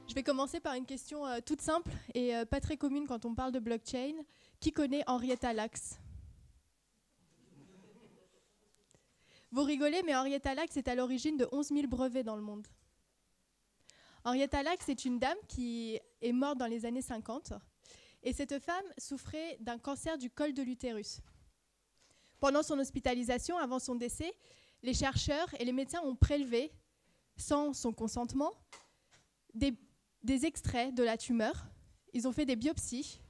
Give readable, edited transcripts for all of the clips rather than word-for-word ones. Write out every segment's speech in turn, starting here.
Je vais commencer par une question toute simple et pas très commune quand on parle de blockchain. Qui connaît Henrietta Lacks? Vous rigolez, mais Henrietta Lacks est à l'origine de 11 000 brevets dans le monde. Henrietta Lacks est une dame qui est morte dans les années 50. Et cette femme souffrait d'un cancer du col de l'utérus. Pendant son hospitalisation, avant son décès, les chercheurs et les médecins ont prélevé, sans son consentement, des extraits de la tumeur. Ils ont fait des biopsies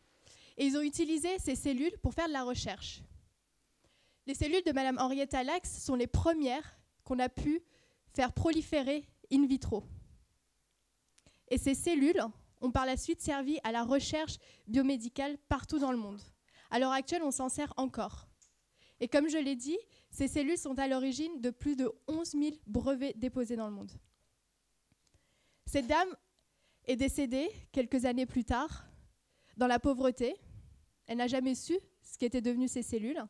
et ils ont utilisé ces cellules pour faire de la recherche. Les cellules de Madame Henrietta Lacks sont les premières qu'on a pu faire proliférer in vitro. Et ces cellules ont par la suite servi à la recherche biomédicale partout dans le monde. À l'heure actuelle, on s'en sert encore. Et comme je l'ai dit, ces cellules sont à l'origine de plus de 11 000 brevets déposés dans le monde. Cette dame est décédée quelques années plus tard dans la pauvreté. Elle n'a jamais su ce qu'étaient devenues ces cellules.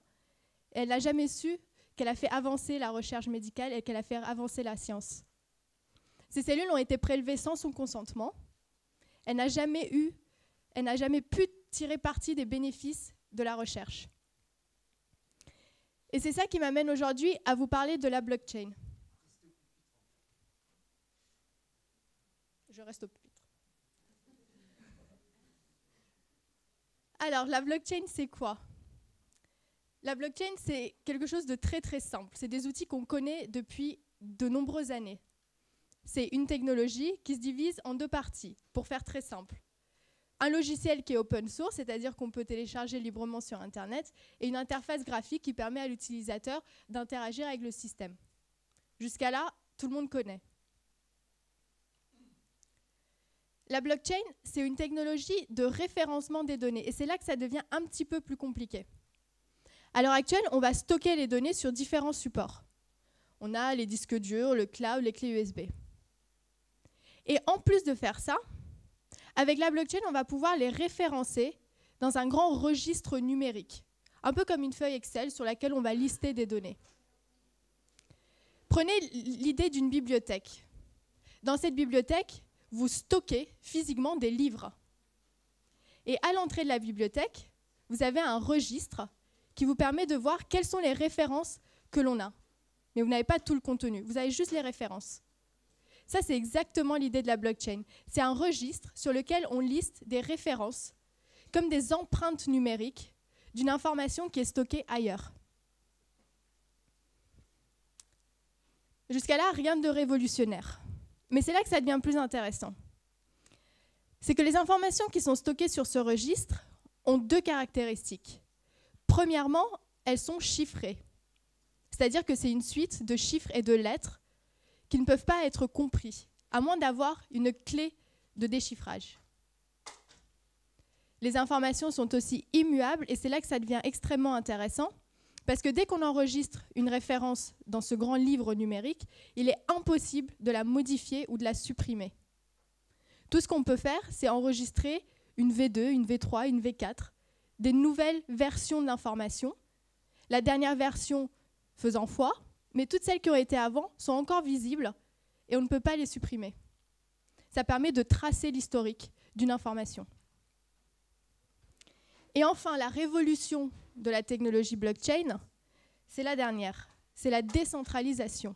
Et elle n'a jamais su qu'elle a fait avancer la recherche médicale et qu'elle a fait avancer la science. Ces cellules ont été prélevées sans son consentement. Elle n'a jamais pu tirer parti des bénéfices de la recherche. Et c'est ça qui m'amène aujourd'hui à vous parler de la blockchain. Je reste au pupitre. Alors, la blockchain, c'est quoi? La blockchain, c'est quelque chose de très très simple. C'est des outils qu'on connaît depuis de nombreuses années. C'est une technologie qui se divise en deux parties, pour faire très simple. Un logiciel qui est open source, c'est-à-dire qu'on peut télécharger librement sur Internet, et une interface graphique qui permet à l'utilisateur d'interagir avec le système. Jusqu'à là, tout le monde connaît. La blockchain, c'est une technologie de référencement des données, et c'est là que ça devient un petit peu plus compliqué. À l'heure actuelle, on va stocker les données sur différents supports. On a les disques durs, le cloud, les clés USB. Et en plus de faire ça, avec la blockchain, on va pouvoir les référencer dans un grand registre numérique, un peu comme une feuille Excel sur laquelle on va lister des données. Prenez l'idée d'une bibliothèque. Dans cette bibliothèque, vous stockez physiquement des livres. Et à l'entrée de la bibliothèque, vous avez un registre qui vous permet de voir quelles sont les références que l'on a. Mais vous n'avez pas tout le contenu, vous avez juste les références. Ça, c'est exactement l'idée de la blockchain. C'est un registre sur lequel on liste des références, comme des empreintes numériques d'une information qui est stockée ailleurs. Jusqu'à là, rien de révolutionnaire. Mais c'est là que ça devient plus intéressant. C'est que les informations qui sont stockées sur ce registre ont deux caractéristiques. Premièrement, elles sont chiffrées. C'est-à-dire que c'est une suite de chiffres et de lettres qui ne peuvent pas être compris, à moins d'avoir une clé de déchiffrage. Les informations sont aussi immuables, et c'est là que ça devient extrêmement intéressant, parce que dès qu'on enregistre une référence dans ce grand livre numérique, il est impossible de la modifier ou de la supprimer. Tout ce qu'on peut faire, c'est enregistrer une V2, une V3, une V4, des nouvelles versions de l'information, la dernière version faisant foi, mais toutes celles qui ont été avant sont encore visibles et on ne peut pas les supprimer. Ça permet de tracer l'historique d'une information. Et enfin, la révolution de la technologie blockchain, c'est la dernière, c'est la décentralisation.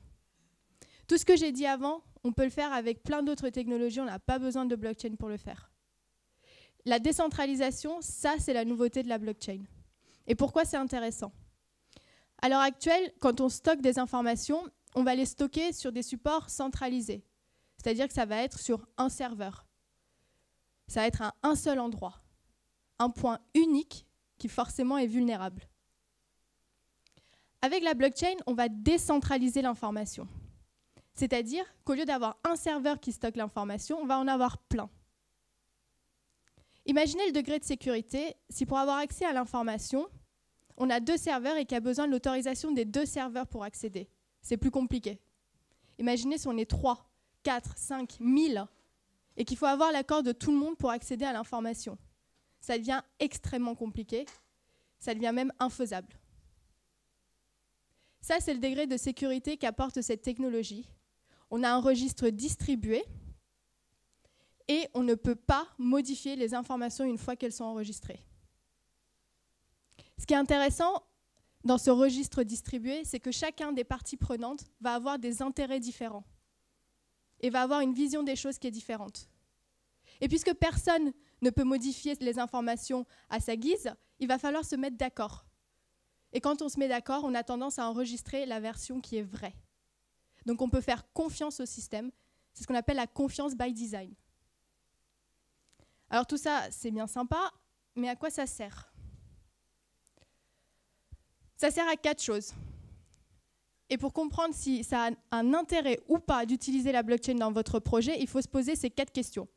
Tout ce que j'ai dit avant, on peut le faire avec plein d'autres technologies, on n'a pas besoin de blockchain pour le faire. La décentralisation, ça, c'est la nouveauté de la blockchain. Et pourquoi c'est intéressant ? À l'heure actuelle, quand on stocke des informations, on va les stocker sur des supports centralisés. C'est-à-dire que ça va être sur un serveur. Ça va être à un seul endroit. Un point unique qui forcément est vulnérable. Avec la blockchain, on va décentraliser l'information. C'est-à-dire qu'au lieu d'avoir un serveur qui stocke l'information, on va en avoir plein. Imaginez le degré de sécurité si pour avoir accès à l'information, on a deux serveurs et qu'il y a besoin de l'autorisation des deux serveurs pour accéder. C'est plus compliqué. Imaginez si on est 3, 4, 5, 1000 et qu'il faut avoir l'accord de tout le monde pour accéder à l'information. Ça devient extrêmement compliqué, ça devient même infaisable. Ça, c'est le degré de sécurité qu'apporte cette technologie. On a un registre distribué et on ne peut pas modifier les informations une fois qu'elles sont enregistrées. Ce qui est intéressant dans ce registre distribué, c'est que chacun des parties prenantes va avoir des intérêts différents et va avoir une vision des choses qui est différente. Et puisque personne ne peut modifier les informations à sa guise, il va falloir se mettre d'accord. Et quand on se met d'accord, on a tendance à enregistrer la version qui est vraie. Donc on peut faire confiance au système. C'est ce qu'on appelle la confiance by design. Alors tout ça, c'est bien sympa, mais à quoi ça sert ? Ça sert à 4 choses. Et pour comprendre si ça a un intérêt ou pas d'utiliser la blockchain dans votre projet, il faut se poser ces 4 questions.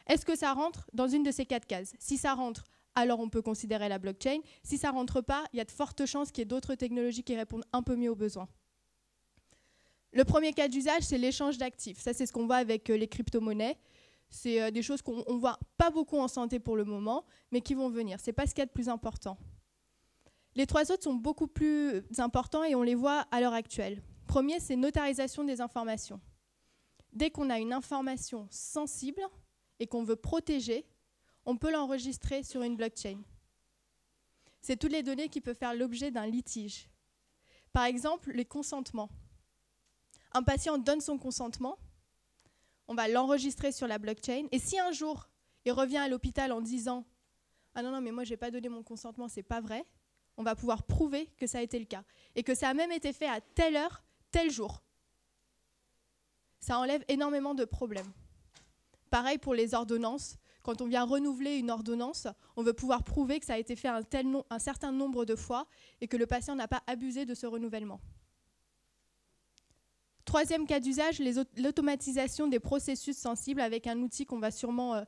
Est-ce que ça rentre dans une de ces 4 cases ? Si ça rentre, alors on peut considérer la blockchain. Si ça ne rentre pas, il y a de fortes chances qu'il y ait d'autres technologies qui répondent un peu mieux aux besoins. Le premier cas d'usage, c'est l'échange d'actifs. Ça, c'est ce qu'on voit avec les crypto-monnaies. C'est des choses qu'on ne voit pas beaucoup en santé pour le moment, mais qui vont venir. Ce n'est pas ce qu'il y a de plus important. Les 3 autres sont beaucoup plus importants et on les voit à l'heure actuelle. Premier, c'est notarisation des informations. Dès qu'on a une information sensible et qu'on veut protéger, on peut l'enregistrer sur une blockchain. C'est toutes les données qui peuvent faire l'objet d'un litige. Par exemple, les consentements. Un patient donne son consentement, on va l'enregistrer sur la blockchain, et si un jour, il revient à l'hôpital en disant « Ah non, non, mais moi, je n'ai pas donné mon consentement, c'est pas vrai », on va pouvoir prouver que ça a été le cas, et que ça a même été fait à telle heure, tel jour. Ça enlève énormément de problèmes. Pareil pour les ordonnances. Quand on vient renouveler une ordonnance, on veut pouvoir prouver que ça a été fait un certain nombre de fois et que le patient n'a pas abusé de ce renouvellement. Troisième cas d'usage, l'automatisation des processus sensibles avec un outil qu'on va sûrement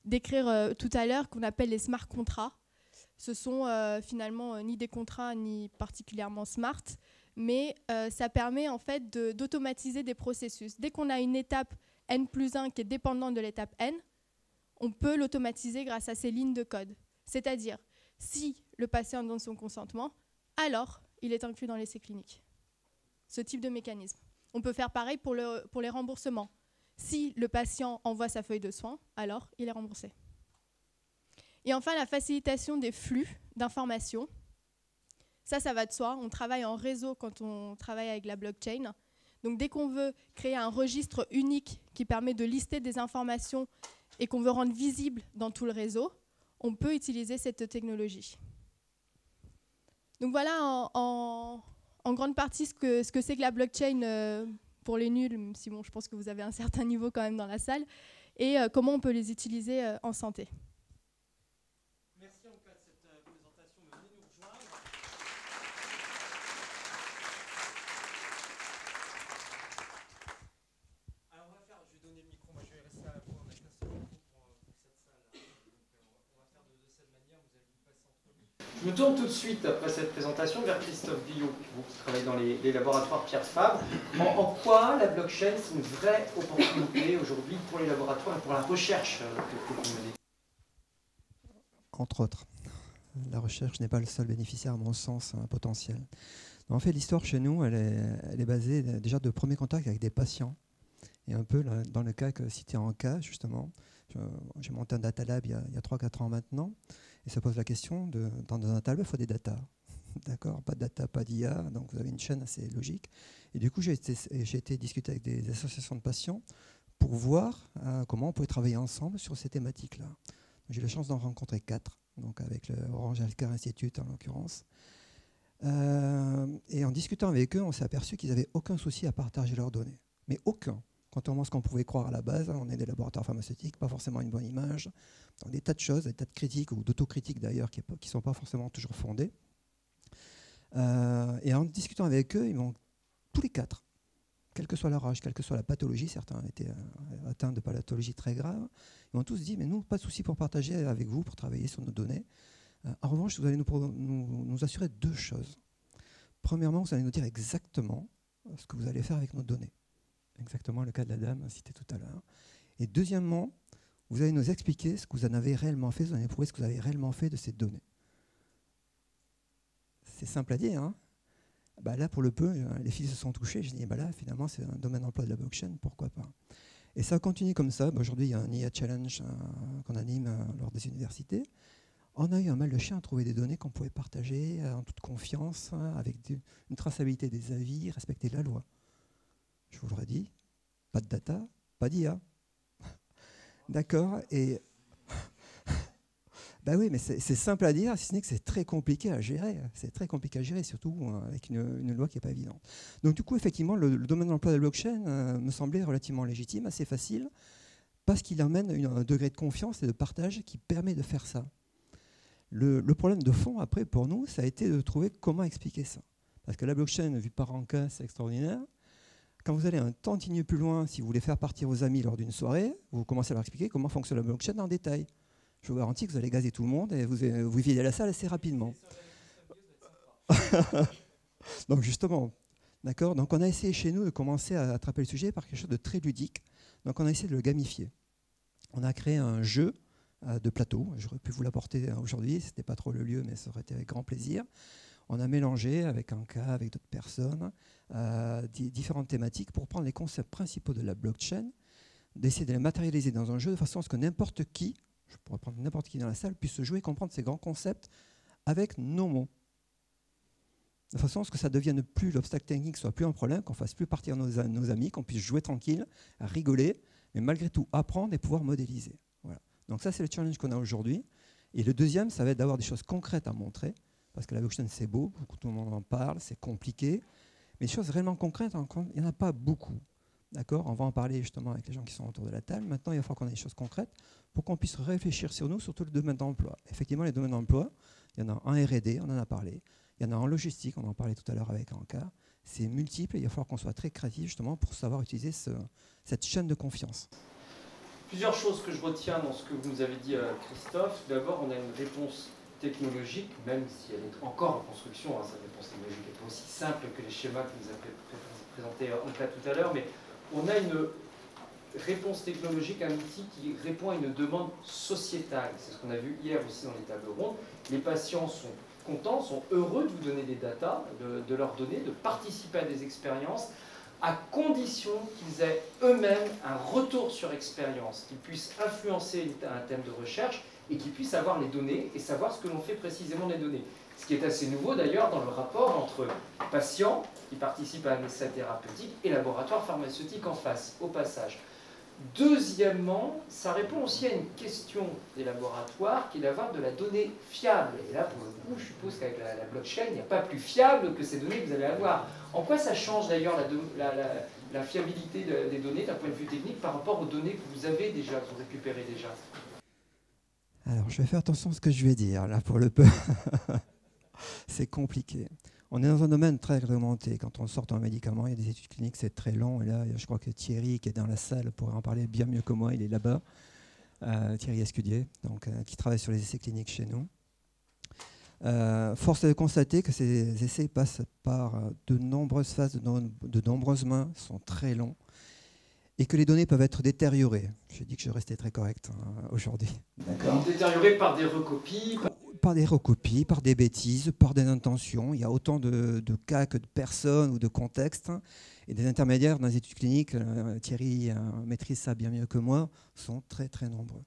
décrire tout à l'heure, qu'on appelle les smart contracts. Ce sont finalement ni des contrats ni particulièrement smart, mais ça permet en fait d'automatiser des processus. Dès qu'on a une étape N+1 qui est dépendante de l'étape N, on peut l'automatiser grâce à ces lignes de code. C'est-à-dire, si le patient donne son consentement, alors il est inclus dans l'essai clinique. Ce type de mécanisme. On peut faire pareil pour les remboursements. Si le patient envoie sa feuille de soins, alors il est remboursé. Et enfin, la facilitation des flux d'informations. Ça va de soi. On travaille en réseau quand on travaille avec la blockchain. Donc dès qu'on veut créer un registre unique qui permet de lister des informations et qu'on veut rendre visible dans tout le réseau, on peut utiliser cette technologie. Donc voilà en grande partie ce que c'est que la blockchain pour les nuls, même si bon, je pense que vous avez un certain niveau quand même dans la salle, et comment on peut les utiliser en santé. Merci en tout cas de cette présentation, de venir nous rejoindre. Alors je vais donner le micro, moi je vais rester à la fois, on n'a qu'un seul micro pour cette salle. Donc on va faire de cette manière, vous allez vous passer entre nous. Je me tourne tout de suite après cette présentation vers Christophe Guillot, vous qui travaillez dans les laboratoires Pierre Fabre. En quoi la blockchain c'est une vraie opportunité aujourd'hui pour les laboratoires et pour la recherche que vous menez? Entre autres. La recherche n'est pas le seul bénéficiaire, à mon sens, potentiel. En fait, l'histoire chez nous, elle est basée déjà de premiers contacts avec des patients. Et un peu dans le cas que cité en cas, justement, j'ai monté un data lab il y a 3-4 ans maintenant, et ça pose la question, dans un data lab, il faut des data. D'accord, pas de data, pas d'IA, donc vous avez une chaîne assez logique. Et du coup, j'ai été discuter avec des associations de patients pour voir comment on pouvait travailler ensemble sur ces thématiques-là. J'ai eu la chance d'en rencontrer 4, donc avec le Orange Healthcare Institute en l'occurrence. Et en discutant avec eux, on s'est aperçu qu'ils n'avaient aucun souci à partager leurs données. Mais aucun. Contrairement à ce qu'on pouvait croire à la base, on est des laboratoires pharmaceutiques, pas forcément une bonne image. Donc des tas de choses, des tas de critiques, ou d'autocritiques d'ailleurs, qui ne sont pas forcément toujours fondées. Et en discutant avec eux, ils m'ont tous les 4, quel que soit leur âge, quelle que soit la pathologie, certains étaient atteints de pathologies très graves, ils m'ont tous dit, mais nous, pas de souci pour partager avec vous, pour travailler sur nos données. En revanche, vous allez nous assurer 2 choses. Premièrement, vous allez nous dire exactement ce que vous allez faire avec nos données. Exactement le cas de la dame cité tout à l'heure. Et deuxièmement, vous allez nous expliquer ce que vous en avez réellement fait, vous allez prouver ce que vous avez réellement fait de ces données. C'est simple à dire, hein. Là, pour le peu, les fils se sont touchés. Je dis, là, finalement, c'est un domaine d'emploi de la blockchain, pourquoi pas. Et ça continue comme ça. Aujourd'hui, il y a un IA Challenge qu'on anime lors des universités. On a eu un mal de chien à trouver des données qu'on pouvait partager en toute confiance, avec une traçabilité des avis, respecter la loi. Je vous le redis, pas de data, pas d'IA. D'accord. Et ben oui, mais c'est simple à dire, si ce n'est que c'est très compliqué à gérer. C'est très compliqué à gérer, surtout avec une loi qui n'est pas évidente. Donc du coup, effectivement, le domaine d'emploi de la blockchain me semblait relativement légitime, assez facile, parce qu'il amène un degré de confiance et de partage qui permet de faire ça. Le problème de fond, après, pour nous, ça a été de trouver comment expliquer ça. Parce que la blockchain, vue par Anka, c'est extraordinaire. Quand vous allez un tantinet plus loin, si vous voulez faire partir vos amis lors d'une soirée, vous commencez à leur expliquer comment fonctionne la blockchain en détail. Je vous garantis que vous allez gazer tout le monde et vous videz la salle assez rapidement. Donc justement, d'accord. Donc on a essayé chez nous de commencer à attraper le sujet par quelque chose de très ludique. Donc on a essayé de le gamifier. On a créé un jeu de plateau. J'aurais pu vous l'apporter aujourd'hui, ce n'était pas trop le lieu, mais ça aurait été avec grand plaisir. On a mélangé avec un cas, avec d'autres personnes, différentes thématiques pour prendre les concepts principaux de la blockchain, d'essayer de les matérialiser dans un jeu de façon à ce que n'importe qui, je pourrais prendre n'importe qui dans la salle, puisse jouer et comprendre ces grands concepts avec nos mots. De façon à ce que ça ne devienne plus l'obstacle technique, soit plus un problème, qu'on fasse plus partir nos amis, qu'on puisse jouer tranquille, rigoler, mais malgré tout apprendre et pouvoir modéliser. Voilà. Donc ça, c'est le challenge qu'on a aujourd'hui. Et le deuxième, ça va être d'avoir des choses concrètes à montrer, parce que la blockchain, c'est beau, tout le monde en parle, c'est compliqué, mais des choses réellement concrètes, il n'y en a pas beaucoup. D'accord ? On va en parler justement avec les gens qui sont autour de la table. Maintenant, il va falloir qu'on ait des choses concrètes pour qu'on puisse réfléchir sur nous, surtout le domaine d'emploi. Effectivement, les domaines d'emploi, il y en a en R&D, on en a parlé. Il y en a en logistique, on en parlait tout à l'heure avec Anka. C'est multiple et il va falloir qu'on soit très créatif justement pour savoir utiliser cette chaîne de confiance. Plusieurs choses que je retiens dans ce que vous nous avez dit, Christophe. D'abord, on a une réponse technologique, même si elle est encore en construction. Cette réponse technologique n'est pas aussi simple que les schémas que vous avez présentés Anka tout à l'heure, mais on a une réponse technologique, un outil qui répond à une demande sociétale. C'est ce qu'on a vu hier aussi dans les tables rondes. Les patients sont contents, sont heureux de vous donner des datas, de leur donner, de participer à des expériences, à condition qu'ils aient eux-mêmes un retour sur expérience, qu'ils puissent influencer un thème de recherche et qu'ils puissent avoir les données et savoir ce que l'on fait précisément des données. Ce qui est assez nouveau d'ailleurs dans le rapport entre patients qui participent à un essai thérapeutique et laboratoire pharmaceutique en face, au passage. Deuxièmement, ça répond aussi à une question des laboratoires qui est d'avoir de la donnée fiable. Et là, pour le coup, je suppose qu'avec la blockchain, il n'y a pas plus fiable que ces données que vous allez avoir. En quoi ça change d'ailleurs la fiabilité des données d'un point de vue technique par rapport aux données que vous avez déjà, que vous récupérez déjà? Alors, je vais faire attention à ce que je vais dire, là, pour le peu. C'est compliqué. On est dans un domaine très réglementé. Quand on sort un médicament, il y a des études cliniques, c'est très long. Et là, je crois que Thierry, qui est dans la salle, pourrait en parler bien mieux que moi. Il est là-bas, Thierry Escudier, donc, qui travaille sur les essais cliniques chez nous. Force est de constater que ces essais passent par de nombreuses phases, de nombreuses mains, sont très longs, et que les données peuvent être détériorées. J'ai dit que je restais très correct aujourd'hui. D'accord. Détériorées par des recopies Par des recopies, par des bêtises, par des intentions. Il y a autant de cas que de personnes ou de contextes. Et des intermédiaires dans les études cliniques, Thierry maîtrise ça bien mieux que moi, sont très très nombreux.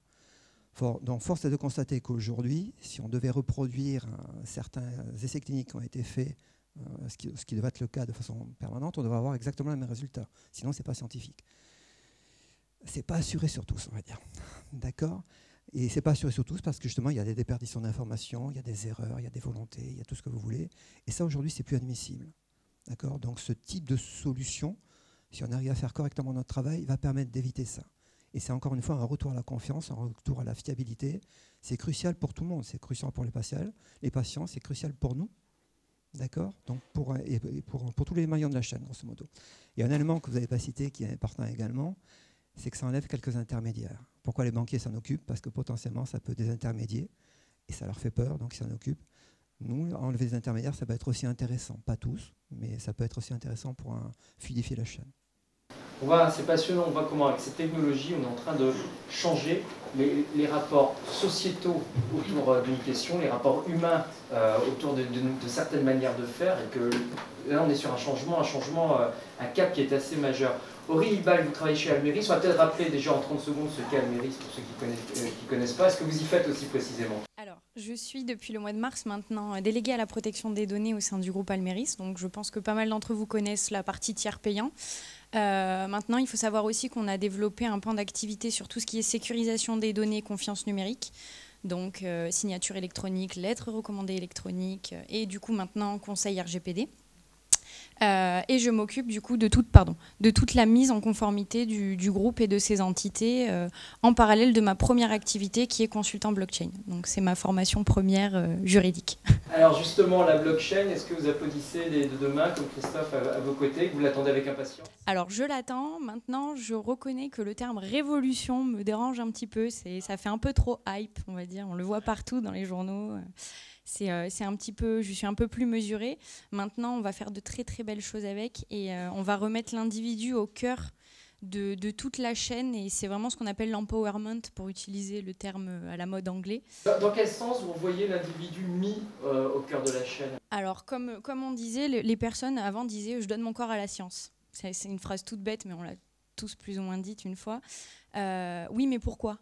Donc force est de constater qu'aujourd'hui, si on devait reproduire certains essais cliniques qui ont été faits, ce qui devrait être le cas de façon permanente, on devrait avoir exactement les mêmes résultats. Sinon, ce n'est pas scientifique. Ce n'est pas assuré sur tous, on va dire. D'accord ? Et ce n'est pas assuré sur tous parce que justement, il y a des déperditions d'informations, il y a des erreurs, il y a des volontés, il y a tout ce que vous voulez. Et ça, aujourd'hui, ce n'est plus admissible. D'accord ? Donc ce type de solution, si on arrive à faire correctement notre travail, va permettre d'éviter ça. Et c'est encore une fois un retour à la confiance, un retour à la fiabilité. C'est crucial pour tout le monde. C'est crucial pour les patients, c'est crucial pour nous. D'accord ? Donc pour tous les maillons de la chaîne, grosso modo. Il y a un élément que vous n'avez pas cité qui est important également, c'est que ça enlève quelques intermédiaires. Pourquoi les banquiers s'en occupent ? Parce que potentiellement, ça peut désintermédier et ça leur fait peur, donc ils s'en occupent. Nous, enlever les intermédiaires, ça peut être aussi intéressant. Pas tous, mais ça peut être aussi intéressant pour fluidifier la chaîne. C'est passionnant, on voit comment avec cette technologie, on est en train de changer les rapports sociétaux autour d'une question, les rapports humains autour de certaines manières de faire, et que là on est sur un cap qui est assez majeur. Aurélie Ball, vous travaillez chez Almeris, on va peut-être rappeler déjà en 30 secondes ce qu'est Almeris pour ceux qui ne connaissent pas. Est-ce que vous y faites aussi précisément? Alors, je suis depuis le mois de mars maintenant déléguée à la protection des données au sein du groupe Almeris, donc je pense que pas mal d'entre vous connaissent la partie tiers payant. Maintenant, il faut savoir aussi qu'on a développé un pan d'activité sur tout ce qui est sécurisation des données et confiance numérique, donc signature électronique, lettres recommandées électroniques et du coup maintenant conseil RGPD. Et je m'occupe du coup de toute la mise en conformité du groupe et de ses entités en parallèle de ma première activité qui est consultant blockchain. Donc c'est ma formation première juridique. Alors justement, la blockchain, est-ce que vous applaudissez de demain comme Christophe à vos côtés, que vous l'attendez avec impatience? Alors je l'attends, maintenant je reconnais que le terme révolution me dérange un petit peu, ça fait un peu trop hype, on va dire, on le voit partout dans les journaux. C'est un petit peu, je suis un peu plus mesurée. Maintenant, on va faire de très très belles choses avec et on va remettre l'individu au cœur de toute la chaîne et c'est vraiment ce qu'on appelle l'empowerment pour utiliser le terme à la mode anglais. Dans quel sens vous voyez l'individu mis au cœur de la chaîne? Alors, comme on disait, les personnes avant disaient « je donne mon corps à la science ». C'est une phrase toute bête, mais on l'a tous plus ou moins dite une fois. Oui, mais pourquoi?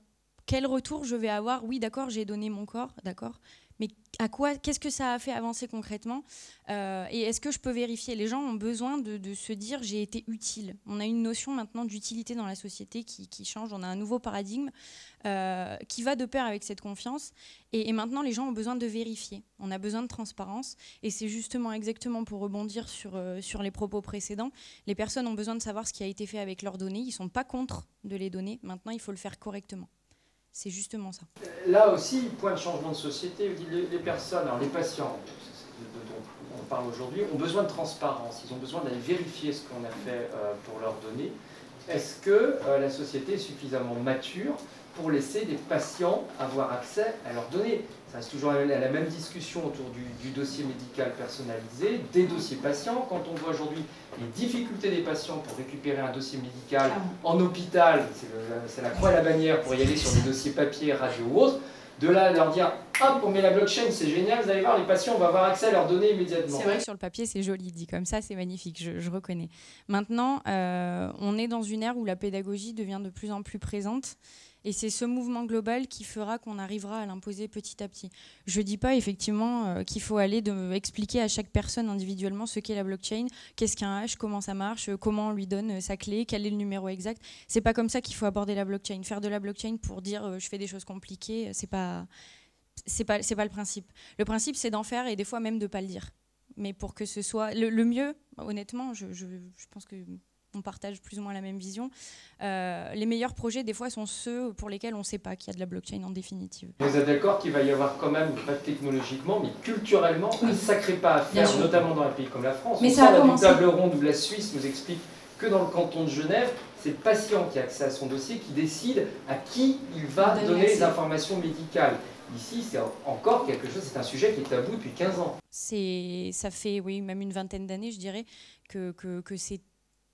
Quel retour je vais avoir? Oui, d'accord, j'ai donné mon corps, d'accord. Mais à quoi? Qu'est-ce que ça a fait avancer concrètement? Et est-ce que je peux vérifier? Les gens ont besoin de se dire j'ai été utile. On a une notion maintenant d'utilité dans la société qui change. On a un nouveau paradigme qui va de pair avec cette confiance. Et maintenant, les gens ont besoin de vérifier. On a besoin de transparence. Et c'est justement exactement pour rebondir sur les propos précédents. Les personnes ont besoin de savoir ce qui a été fait avec leurs données. Ils ne sont pas contre de les donner. Maintenant, il faut le faire correctement. C'est justement ça. Là aussi, point de changement de société, les personnes, alors les patients dont on parle aujourd'hui, ont besoin de transparence, ils ont besoin d'aller vérifier ce qu'on a fait pour leurs données. Est-ce que la société est suffisamment mature pour laisser des patients avoir accès à leurs données? Ça reste toujours la même discussion autour du dossier médical personnalisé, des dossiers patients. Quand on voit aujourd'hui les difficultés des patients pour récupérer un dossier médical en hôpital, c'est la croix et la bannière pour y aller sur des dossiers papier, radio ou autres, de là leur dire « hop, on met la blockchain, c'est génial, vous allez voir, les patients vont avoir accès à leurs données immédiatement ». C'est vrai que sur le papier, c'est joli, dit comme ça, c'est magnifique, je reconnais. Maintenant, on est dans une ère où la pédagogie devient de plus en plus présente. Et c'est ce mouvement global qui fera qu'on arrivera à l'imposer petit à petit. Je ne dis pas effectivement qu'il faut aller expliquer à chaque personne individuellement ce qu'est la blockchain, qu'est-ce qu'un hash, comment ça marche, comment on lui donne sa clé, quel est le numéro exact. C'est pas comme ça qu'il faut aborder la blockchain. Faire de la blockchain pour dire je fais des choses compliquées, c'est pas le principe. Le principe, c'est d'en faire et des fois même de pas le dire. Mais pour que ce soit le mieux, honnêtement, je pense que on partage plus ou moins la même vision. Les meilleurs projets, des fois, sont ceux pour lesquels on ne sait pas qu'il y a de la blockchain en définitive. Vous êtes d'accord qu'il va y avoir quand même, pas technologiquement, mais culturellement, un sacré pas à faire, notamment dans un pays comme la France. Mais ça a commencé. Une table ronde où la Suisse nous explique que dans le canton de Genève, c'est le patient qui a accès à son dossier qui décide à qui il va donner les informations médicales. Ici, c'est encore quelque chose, c'est un sujet qui est tabou depuis 15 ans. Ça fait, oui, même une vingtaine d'années, je dirais, que c'est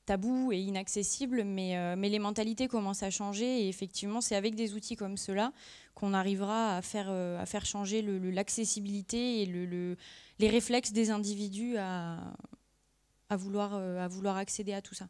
tabou et inaccessible, mais les mentalités commencent à changer et effectivement c'est avec des outils comme ceux-là qu'on arrivera à faire changer l'accessibilité et les réflexes des individus à vouloir accéder à tout ça.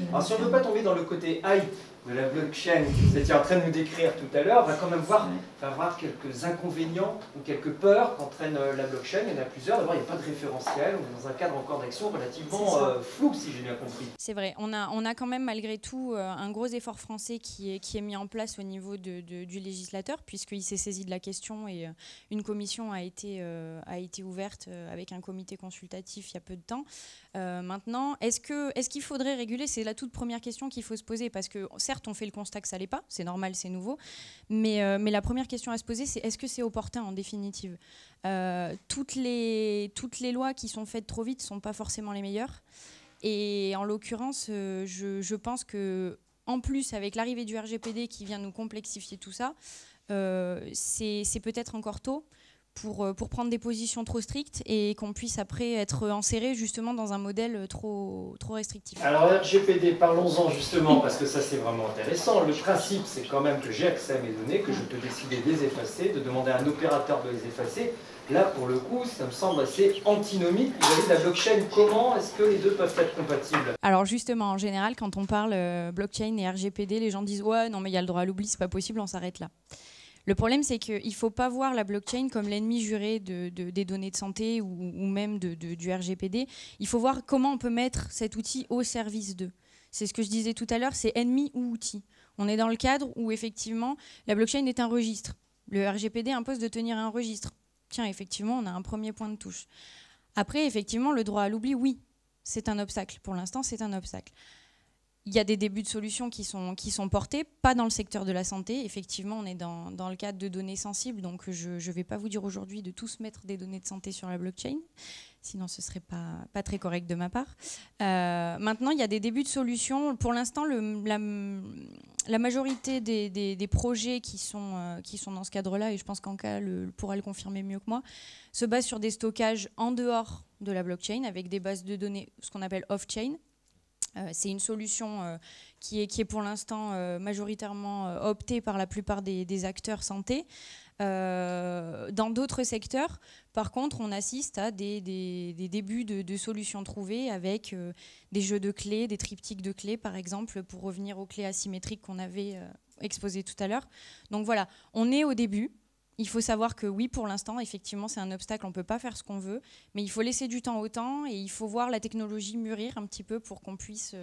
Alors si on ne veut pas tomber dans le côté hype de la blockchain que vous étiez en train de nous décrire tout à l'heure, on va quand même voir quelques inconvénients ou quelques peurs qu'entraîne la blockchain. Il y en a plusieurs. D'abord, il n'y a pas de référentiel. On est dans un cadre encore d'action relativement flou, si j'ai bien compris. C'est vrai. On a quand même malgré tout un gros effort français qui est mis en place au niveau du législateur, puisqu'il s'est saisi de la question et une commission a été ouverte avec un comité consultatif il y a peu de temps. Maintenant, est-ce qu'il faudrait réguler? C'est la toute première question qu'il faut se poser, parce que certes, on fait le constat que ça l'est pas, c'est normal, c'est nouveau, mais la première question à se poser, c'est est-ce que c'est opportun en définitive? Toutes les lois qui sont faites trop vite ne sont pas forcément les meilleures, et en l'occurrence, je pense que en plus, avec l'arrivée du RGPD qui vient nous complexifier tout ça, c'est peut-être encore tôt pour prendre des positions trop strictes et qu'on puisse après être enserré justement dans un modèle trop restrictif. Alors RGPD, parlons-en justement, parce que ça c'est vraiment intéressant. Le principe, c'est quand même que j'ai accès à mes données, que je peux décider de les effacer, de demander à un opérateur de les effacer. Là, pour le coup, ça me semble assez antinomique vis-à-vis de la blockchain. Comment est-ce que les deux peuvent être compatibles? Alors justement, en général, quand on parle blockchain et RGPD, les gens disent « Ouais, non mais il y a le droit à l'oubli, c'est pas possible, on s'arrête là ». Le problème, c'est qu'il ne faut pas voir la blockchain comme l'ennemi juré des données de santé ou même du RGPD. Il faut voir comment on peut mettre cet outil au service d'eux. C'est ce que je disais tout à l'heure, c'est ennemi ou outil. On est dans le cadre où effectivement, la blockchain est un registre. Le RGPD impose de tenir un registre. Tiens, effectivement, on a un premier point de touche. Après, effectivement, le droit à l'oubli, oui, c'est un obstacle. Pour l'instant, c'est un obstacle. Il y a des débuts de solutions qui sont portés, pas dans le secteur de la santé. Effectivement, on est dans le cadre de données sensibles, donc je ne vais pas vous dire aujourd'hui de tous mettre des données de santé sur la blockchain, sinon ce ne serait pas très correct de ma part. Maintenant, il y a des débuts de solutions. Pour l'instant, la majorité des projets qui sont dans ce cadre-là, et je pense qu'Anka pourra le confirmer mieux que moi, se basent sur des stockages en dehors de la blockchain, avec des bases de données, ce qu'on appelle off-chain. C'est une solution qui est pour l'instant majoritairement optée par la plupart des acteurs santé. Dans d'autres secteurs, par contre, on assiste à des débuts de solutions trouvées avec des jeux de clés, des triptyques de clés, par exemple, pour revenir aux clés asymétriques qu'on avait exposées tout à l'heure. Donc voilà, on est au début. Il faut savoir que oui, pour l'instant, effectivement, c'est un obstacle, on ne peut pas faire ce qu'on veut, mais il faut laisser du temps au temps et il faut voir la technologie mûrir un petit peu pour qu'on puisse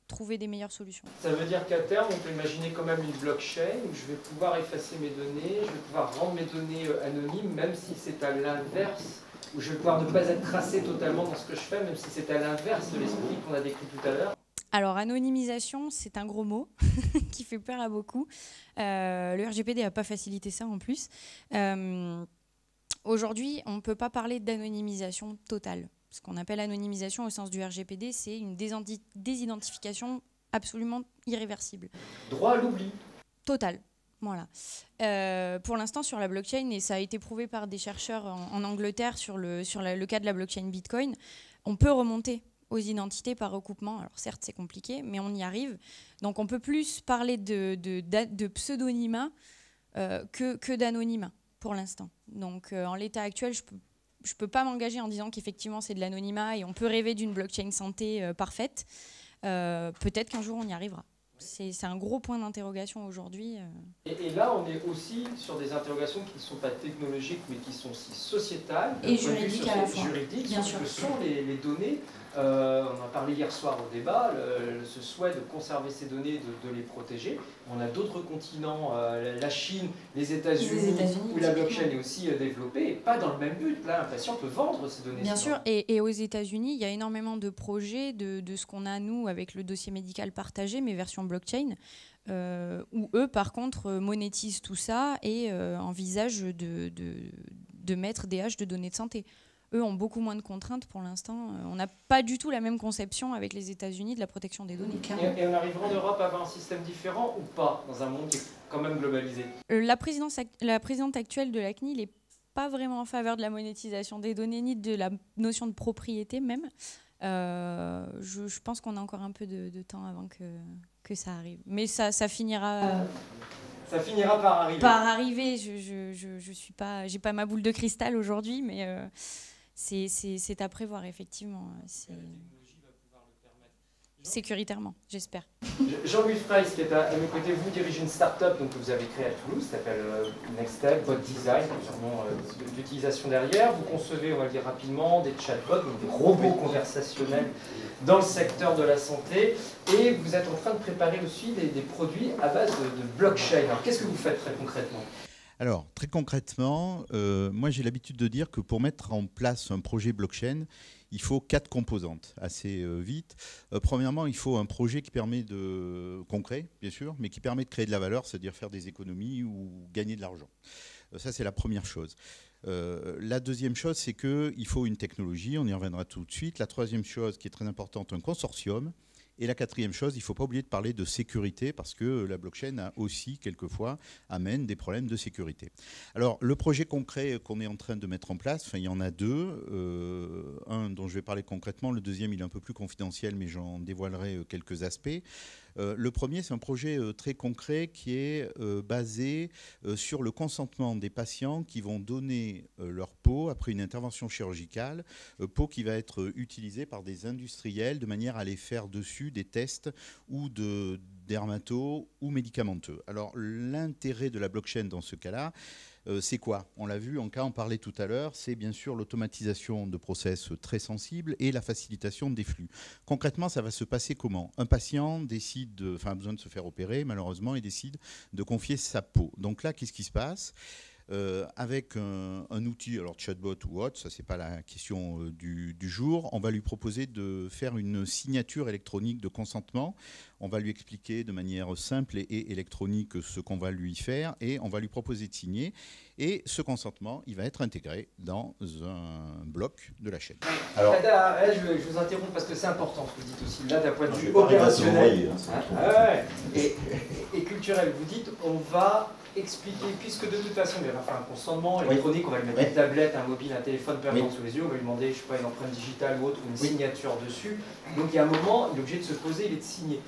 trouver des meilleures solutions. Ça veut dire qu'à terme, on peut imaginer quand même une blockchain où je vais pouvoir effacer mes données, je vais pouvoir rendre mes données anonymes, même si c'est à l'inverse, où je vais pouvoir ne pas être tracé totalement dans ce que je fais, même si c'est à l'inverse de l'esprit qu'on a décrit tout à l'heure. Alors, anonymisation, c'est un gros mot qui fait peur à beaucoup. Le RGPD n'a pas facilité ça en plus. Aujourd'hui, on ne peut pas parler d'anonymisation totale. Ce qu'on appelle anonymisation au sens du RGPD, c'est une désidentification absolument irréversible. Droit à l'oubli. Total. Voilà. Pour l'instant, sur la blockchain, et ça a été prouvé par des chercheurs en Angleterre sur le cas de la blockchain Bitcoin, on peut remonter aux identités par recoupement. Alors certes, c'est compliqué, mais on y arrive. Donc on peut plus parler de pseudonymat que d'anonymat pour l'instant. Donc en l'état actuel, je peux pas m'engager en disant qu'effectivement c'est de l'anonymat et on peut rêver d'une blockchain santé parfaite. Peut-être qu'un jour on y arrivera. C'est un gros point d'interrogation aujourd'hui. Et là, on est aussi sur des interrogations qui ne sont pas technologiques, mais qui sont aussi sociétales. Et juridiques à la fois. Juridiques, bien sûr. Que sont les données. On en a parlé hier soir au débat, ce souhait de conserver ces données, de les protéger. On a d'autres continents, la Chine, les États-Unis, où la blockchain est aussi développée, et pas dans le même but. Là, l'impression peut vendre ces données. Bien sûr, et aux États-Unis, il y a énormément de projets de ce qu'on a, nous, avec le dossier médical partagé, mais version blockchain, où eux, par contre, monétisent tout ça et envisagent de mettre des haches de données de santé. Eux ont beaucoup moins de contraintes pour l'instant. On n'a pas du tout la même conception avec les États-Unis de la protection des données. Et on arrivera en Europe à avoir un système différent ou pas, dans un monde qui est quand même globalisé? La présidente actuelle de la CNIL n'est pas vraiment en faveur de la monétisation des données, ni de la notion de propriété même. Je pense qu'on a encore un peu de temps avant que ça arrive. Mais ça finira... Ça finira par arriver. Par arriver. J'ai pas ma boule de cristal aujourd'hui, mais c'est à prévoir, effectivement. Sécuritairement, j'espère. Jean-Louis Freis, qui est à mes côtés, vous dirigez une start-up que vous avez créée à Toulouse, qui s'appelle Nextstep, Bot Design, sûrement d'utilisation derrière. Vous concevez, on va le dire rapidement, des chatbots, donc des robots conversationnels dans le secteur de la santé. Et vous êtes en train de préparer aussi des produits à base de blockchain. Alors, qu'est-ce que vous faites très concrètement ? Alors, très concrètement, moi j'ai l'habitude de dire que pour mettre en place un projet blockchain, il faut 4 composantes assez vite. Premièrement, il faut un projet qui permet concret, bien sûr, mais qui permet de créer de la valeur, c'est-à-dire faire des économies ou gagner de l'argent. Ça, c'est la première chose. La deuxième chose, c'est qu'il faut une technologie, on y reviendra tout de suite. La troisième chose qui est très importante, un consortium. Et la quatrième chose, il ne faut pas oublier de parler de sécurité parce que la blockchain a aussi, quelquefois, amène des problèmes de sécurité. Alors, le projet concret qu'on est en train de mettre en place, il y en a deux. Un dont je vais parler concrètement, le deuxième, il est un peu plus confidentiel, mais j'en dévoilerai quelques aspects. Le premier, c'est un projet très concret qui est basé sur le consentement des patients qui vont donner leur peau après une intervention chirurgicale, peau qui va être utilisée par des industriels de manière à aller faire dessus des tests ou de dermato ou médicamenteux. Alors l'intérêt de la blockchain dans ce cas-là, c'est quoi? On l'a vu, on parlait tout à l'heure, c'est bien sûr l'automatisation de process très sensibles et la facilitation des flux. Concrètement, ça va se passer comment? Un patient décide, a besoin de se faire opérer, malheureusement, et décide de confier sa peau. Donc là, qu'est-ce qui se passe? Avec un outil, alors chatbot ou autre, ça c'est pas la question du jour, on va lui proposer de faire une signature électronique de consentement. On va lui expliquer de manière simple et électronique ce qu'on va lui faire et on va lui proposer de signer. Et ce consentement, il va être intégré dans un bloc de la chaîne. Alors, là, je vous interromps parce que c'est important ce que vous dites aussi, là, d'un point de vue opérationnel et culturel. Vous dites, on va expliquer, puisque de toute façon, il va faire un consentement électronique, on va lui mettre une tablette, un mobile, un téléphone, peu importe sous les yeux, on va lui demander, je sais pas, une empreinte digitale ou autre, ou une signature dessus. Donc il y a un moment, il est obligé de se poser et de signer.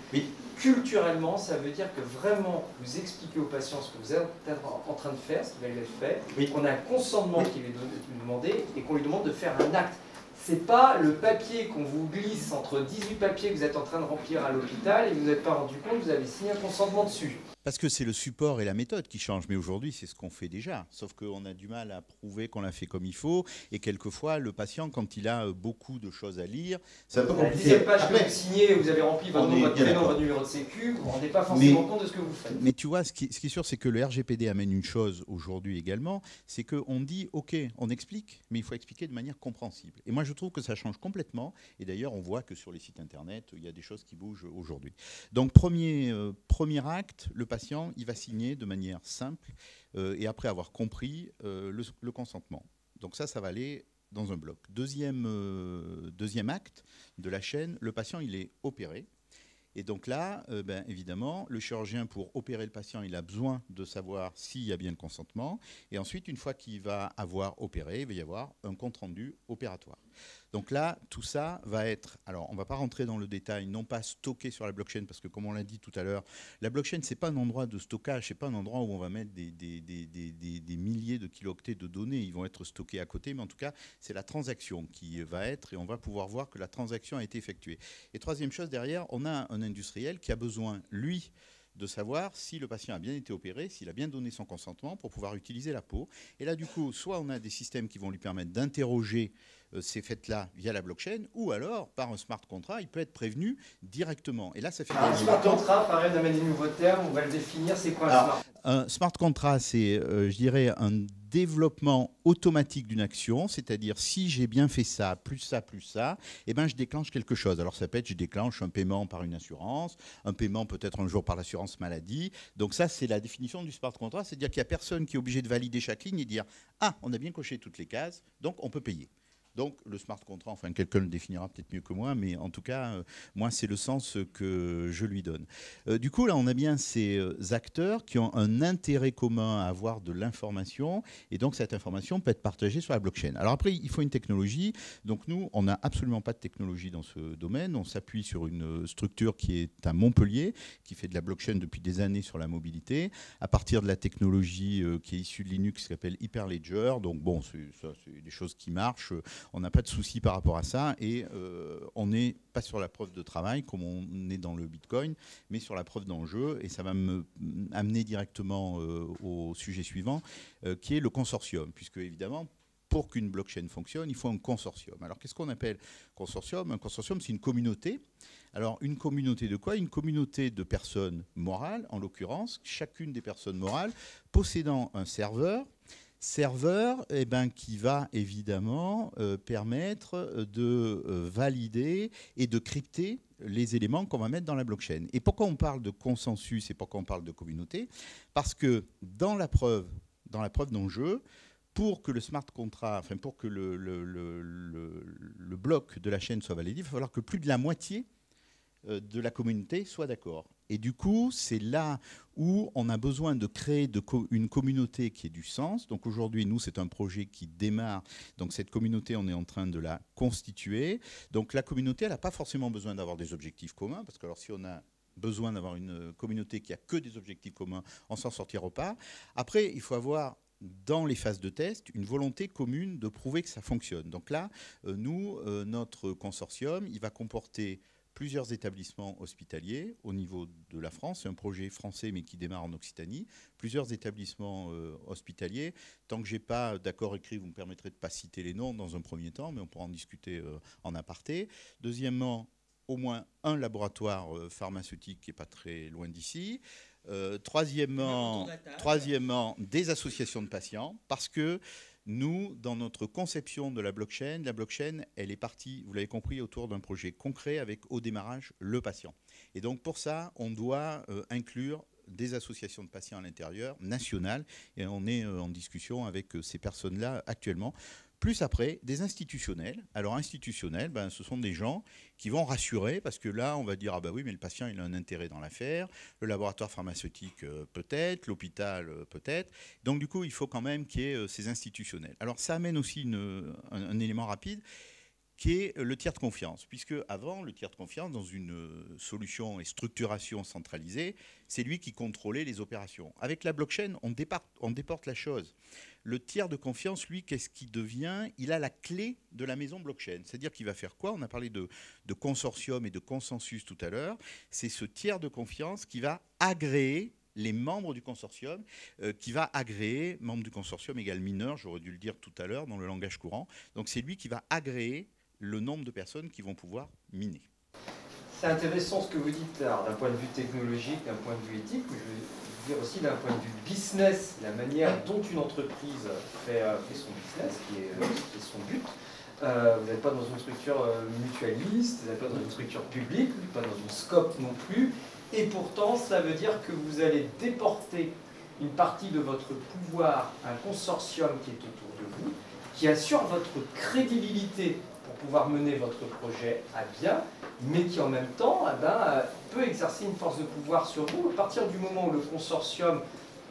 Culturellement, ça veut dire que vraiment, vous expliquez au patient ce que vous êtes en train de faire, ce qu'il va lui être fait, qu'on a un consentement qui lui est demandé et qu'on lui demande de faire un acte. C'est pas le papier qu'on vous glisse entre 18 papiers que vous êtes en train de remplir à l'hôpital et vous n'êtes pas rendu compte, vous avez signé un consentement dessus. Parce que c'est le support et la méthode qui changent. Mais aujourd'hui, c'est ce qu'on fait déjà. Sauf qu'on a du mal à prouver qu'on l'a fait comme il faut. Et quelquefois, le patient, quand il a beaucoup de choses à lire, c'est un peu compliqué. La 17 page que vous signez, vous avez rempli votre nom, votre prénom, votre numéro de sécu, vous ne vous rendez pas forcément compte de ce que vous faites. Mais tu vois, ce qui est sûr, c'est que le RGPD amène une chose aujourd'hui également, c'est qu'on dit, OK, on explique, mais il faut expliquer de manière compréhensible. Et moi, je trouve que ça change complètement. Et d'ailleurs, on voit que sur les sites Internet, il y a des choses qui bougent aujourd'hui. Donc, premier acte, le patient, il va signer de manière simple et après avoir compris le consentement. Donc ça va aller dans un bloc. Deuxième acte de la chaîne, le patient, il est opéré. Et donc là, évidemment, le chirurgien, pour opérer le patient, il a besoin de savoir s'il y a bien le consentement. Et ensuite, une fois qu'il va avoir opéré, il va y avoir un compte-rendu opératoire. Donc là, tout ça va être, alors on ne va pas rentrer dans le détail, non pas stocké sur la blockchain, parce que comme on l'a dit tout à l'heure, la blockchain, ce n'est pas un endroit de stockage, ce n'est pas un endroit où on va mettre des milliers de kilooctets de données, ils vont être stockés à côté, mais en tout cas, c'est la transaction qui va être, et on va pouvoir voir que la transaction a été effectuée. Et troisième chose, derrière, on a un industriel qui a besoin, lui, de savoir si le patient a bien été opéré, s'il a bien donné son consentement pour pouvoir utiliser la peau. Et là, du coup, soit on a des systèmes qui vont lui permettre d'interroger ces faits-là via la blockchain, ou alors, par un smart contract, il peut être prévenu directement. Et là, ça fait un smart contract, pareil, d'amener des nouveaux termes, on va le définir, c'est quoi un smart contract? Un smart contract, c'est, je dirais, un développement automatique d'une action, c'est-à-dire si j'ai bien fait ça, eh ben, je déclenche quelque chose. Alors ça peut être, je déclenche un paiement par une assurance, un paiement peut-être un jour par l'assurance maladie. Donc ça, c'est la définition du smart contract, c'est-à-dire qu'il n'y a personne qui est obligé de valider chaque ligne et dire « Ah, on a bien coché toutes les cases, donc on peut payer ». Donc le smart contract, enfin quelqu'un le définira peut-être mieux que moi, mais en tout cas, moi c'est le sens que je lui donne. Du coup, là on a bien ces acteurs qui ont un intérêt commun à avoir de l'information, et donc cette information peut être partagée sur la blockchain. Alors après, il faut une technologie, donc nous, on n'a absolument pas de technologie dans ce domaine, on s'appuie sur une structure qui est à Montpellier, qui fait de la blockchain depuis des années sur la mobilité, à partir de la technologie qui est issue de Linux, qui s'appelle Hyperledger, donc bon, c'est des choses qui marchent. On n'a pas de souci par rapport à ça et on n'est pas sur la preuve de travail comme on est dans le Bitcoin, mais sur la preuve d'enjeu. Et ça va me amener directement au sujet suivant, qui est le consortium. Puisque évidemment, pour qu'une blockchain fonctionne, il faut un consortium. Alors qu'est-ce qu'on appelle consortium? Un consortium, c'est une communauté. Alors une communauté de quoi? Une communauté de personnes morales, en l'occurrence, chacune des personnes morales possédant un serveur qui va évidemment permettre de valider et de crypter les éléments qu'on va mettre dans la blockchain. Et pourquoi on parle de consensus et pourquoi on parle de communauté? Parce que dans la preuve d'enjeu, pour que le smart contract, enfin pour que le bloc de la chaîne soit validé, il va falloir que plus de la moitié de la communauté soient d'accord. Et du coup, c'est là où on a besoin de créer une communauté qui ait du sens. Donc aujourd'hui, nous, c'est un projet qui démarre. Donc cette communauté, on est en train de la constituer. Donc la communauté, elle n'a pas forcément besoin d'avoir des objectifs communs, parce que alors si on a besoin d'avoir une communauté qui a que des objectifs communs, on s'en sortira pas. Après, il faut avoir dans les phases de test, une volonté commune de prouver que ça fonctionne. Donc là, nous, notre consortium, il va comporter plusieurs établissements hospitaliers au niveau de la France. C'est un projet français, mais qui démarre en Occitanie. Plusieurs établissements hospitaliers. Tant que je n'ai pas d'accord écrit, vous me permettrez de ne pas citer les noms dans un premier temps, mais on pourra en discuter en aparté. Deuxièmement, au moins un laboratoire pharmaceutique qui n'est pas très loin d'ici. Troisièmement, des associations de patients, parce que nous, dans notre conception de la blockchain, elle est partie, vous l'avez compris, autour d'un projet concret avec, au démarrage, le patient. Et donc, pour ça, on doit inclure des associations de patients à l'intérieur, nationales, et on est en discussion avec ces personnes-là actuellement. Plus après, des institutionnels. Alors institutionnels, ce sont des gens qui vont rassurer, parce que là, on va dire, ah oui, mais le patient, il a un intérêt dans l'affaire, le laboratoire pharmaceutique peut-être, l'hôpital peut-être. Donc du coup, il faut quand même qu'il y ait ces institutionnels. Alors ça amène aussi un élément rapide, qui est le tiers de confiance. Puisque avant, le tiers de confiance, dans une solution et structuration centralisée, c'est lui qui contrôlait les opérations. Avec la blockchain, on déporte la chose. Le tiers de confiance, lui, qu'est-ce qu'il devient? Il a la clé de la maison blockchain. C'est-à-dire qu'il va faire quoi? On a parlé de consortium et de consensus tout à l'heure. C'est ce tiers de confiance qui va agréer les membres du consortium, qui va agréer, membre du consortium égale mineur, j'aurais dû le dire tout à l'heure dans le langage courant. Donc c'est lui qui va agréer le nombre de personnes qui vont pouvoir miner. C'est intéressant ce que vous dites d'un point de vue technologique, d'un point de vue éthique, mais je veux dire aussi d'un point de vue business, la manière dont une entreprise fait son business, qui est son but. Vous n'êtes pas dans une structure mutualiste, vous n'êtes pas dans une structure publique, vous n'êtes pas dans une scope non plus, et pourtant ça veut dire que vous allez déporter une partie de votre pouvoir à un consortium qui est autour de vous, qui assure votre crédibilité pour pouvoir mener votre projet à bien, mais qui en même temps peut exercer une force de pouvoir sur vous. À partir du moment où le consortium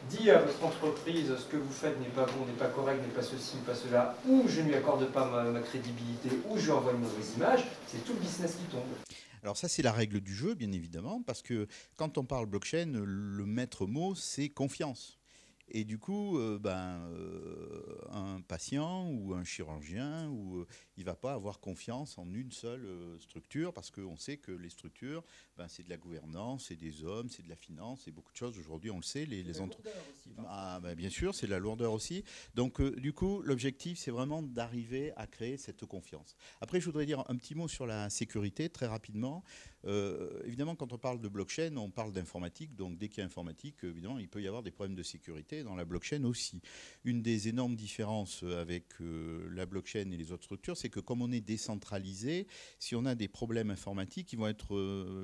dit à votre entreprise ce que vous faites n'est pas bon, n'est pas correct, n'est pas ceci, n'est pas cela, ou je ne lui accorde pas ma crédibilité, ou je lui envoie une mauvaise image, c'est tout le business qui tombe. Alors ça, c'est la règle du jeu, bien évidemment, parce que quand on parle blockchain, le maître mot, c'est confiance. Et du coup, un patient ou un chirurgien, il ne va pas avoir confiance en une seule structure, parce qu'on sait que les structures, c'est de la gouvernance, c'est des hommes, c'est de la finance, c'est beaucoup de choses. Aujourd'hui, on le sait. Les entreprises. Bien sûr, c'est de la lourdeur aussi. Donc, du coup, l'objectif, c'est vraiment d'arriver à créer cette confiance. Après, je voudrais dire un petit mot sur la sécurité, très rapidement. Évidemment, quand on parle de blockchain, on parle d'informatique. Donc, dès qu'il y a informatique, évidemment, il peut y avoir des problèmes de sécurité dans la blockchain aussi. Une des énormes différences avec la blockchain et les autres structures, c'est que comme on est décentralisé, si on a des problèmes informatiques, ils vont être,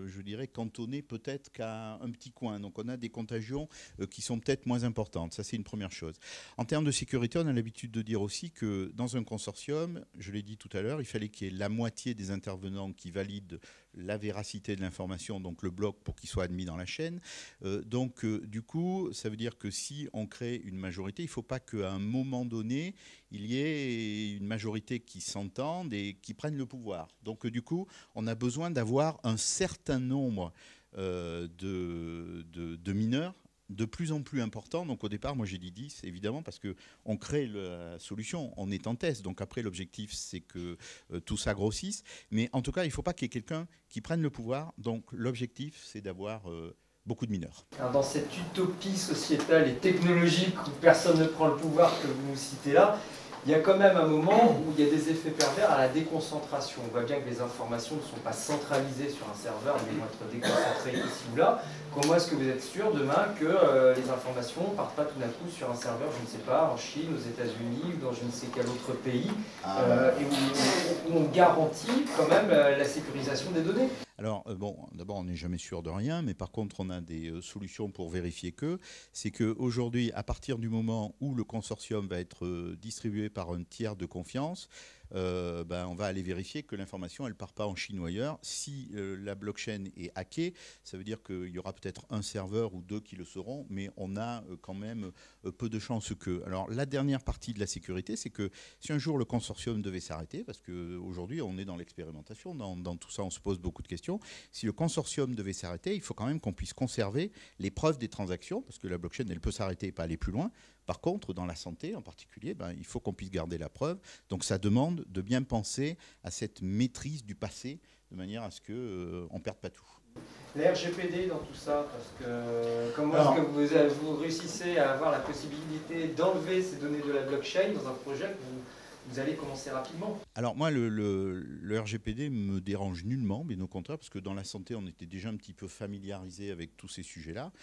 je dirais, cantonnés peut-être qu'à un petit coin. Donc, on a des contagions qui sont peut-être moins importantes. Ça, c'est une première chose. En termes de sécurité, on a l'habitude de dire aussi que dans un consortium, je l'ai dit tout à l'heure, il fallait qu'il y ait la moitié des intervenants qui valident la véracité de l'information, donc le bloc, pour qu'il soit admis dans la chaîne. Du coup, ça veut dire que si on crée une majorité, il ne faut pas qu'à un moment donné, il y ait une majorité qui s'entende et qui prenne le pouvoir. Donc, du coup, on a besoin d'avoir un certain nombre de mineurs de plus en plus important. Donc au départ, moi j'ai dit 10, évidemment, parce qu'on crée la solution, on est en test. Donc après, l'objectif, c'est que tout ça grossisse. Mais en tout cas, il ne faut pas qu'il y ait quelqu'un qui prenne le pouvoir. Donc l'objectif, c'est d'avoir beaucoup de mineurs. Alors, dans cette utopie sociétale et technologique où personne ne prend le pouvoir que vous citez là, il y a quand même un moment où il y a des effets pervers à la déconcentration. On voit bien que les informations ne sont pas centralisées sur un serveur, elles vont être déconcentrées ici ou là. Comment est-ce que vous êtes sûr demain que les informations ne partent pas tout d'un coup sur un serveur, je ne sais pas, en Chine, aux États-Unis ou dans je ne sais quel autre pays, et où on garantit quand même la sécurisation des données? Alors, d'abord, on n'est jamais sûr de rien, mais par contre, on a des solutions pour vérifier que. C'est qu'aujourd'hui, à partir du moment où le consortium va être distribué par un tiers de confiance, on va aller vérifier que l'information, elle ne part pas en Chine ou ailleurs. Si la blockchain est hackée, ça veut dire qu'il y aura peut-être un serveur ou deux qui le seront, mais on a quand même peu de chances que... Alors, la dernière partie de la sécurité, c'est que si un jour le consortium devait s'arrêter, parce qu'aujourd'hui, on est dans l'expérimentation, dans tout ça, on se pose beaucoup de questions. Si le consortium devait s'arrêter, il faut quand même qu'on puisse conserver les preuves des transactions, parce que la blockchain, elle peut s'arrêter et pas aller plus loin. Par contre, dans la santé en particulier, il faut qu'on puisse garder la preuve. Donc ça demande de bien penser à cette maîtrise du passé, de manière à ce qu'on ne perde pas tout. Les RGPD dans tout ça, parce que comment est-ce que vous réussissez à avoir la possibilité d'enlever ces données de la blockchain dans un projet que vous allez commencer rapidement? Alors moi, le RGPD me dérange nullement, mais au contraire, parce que dans la santé, on était déjà un petit peu familiarisé avec tous ces sujets-là.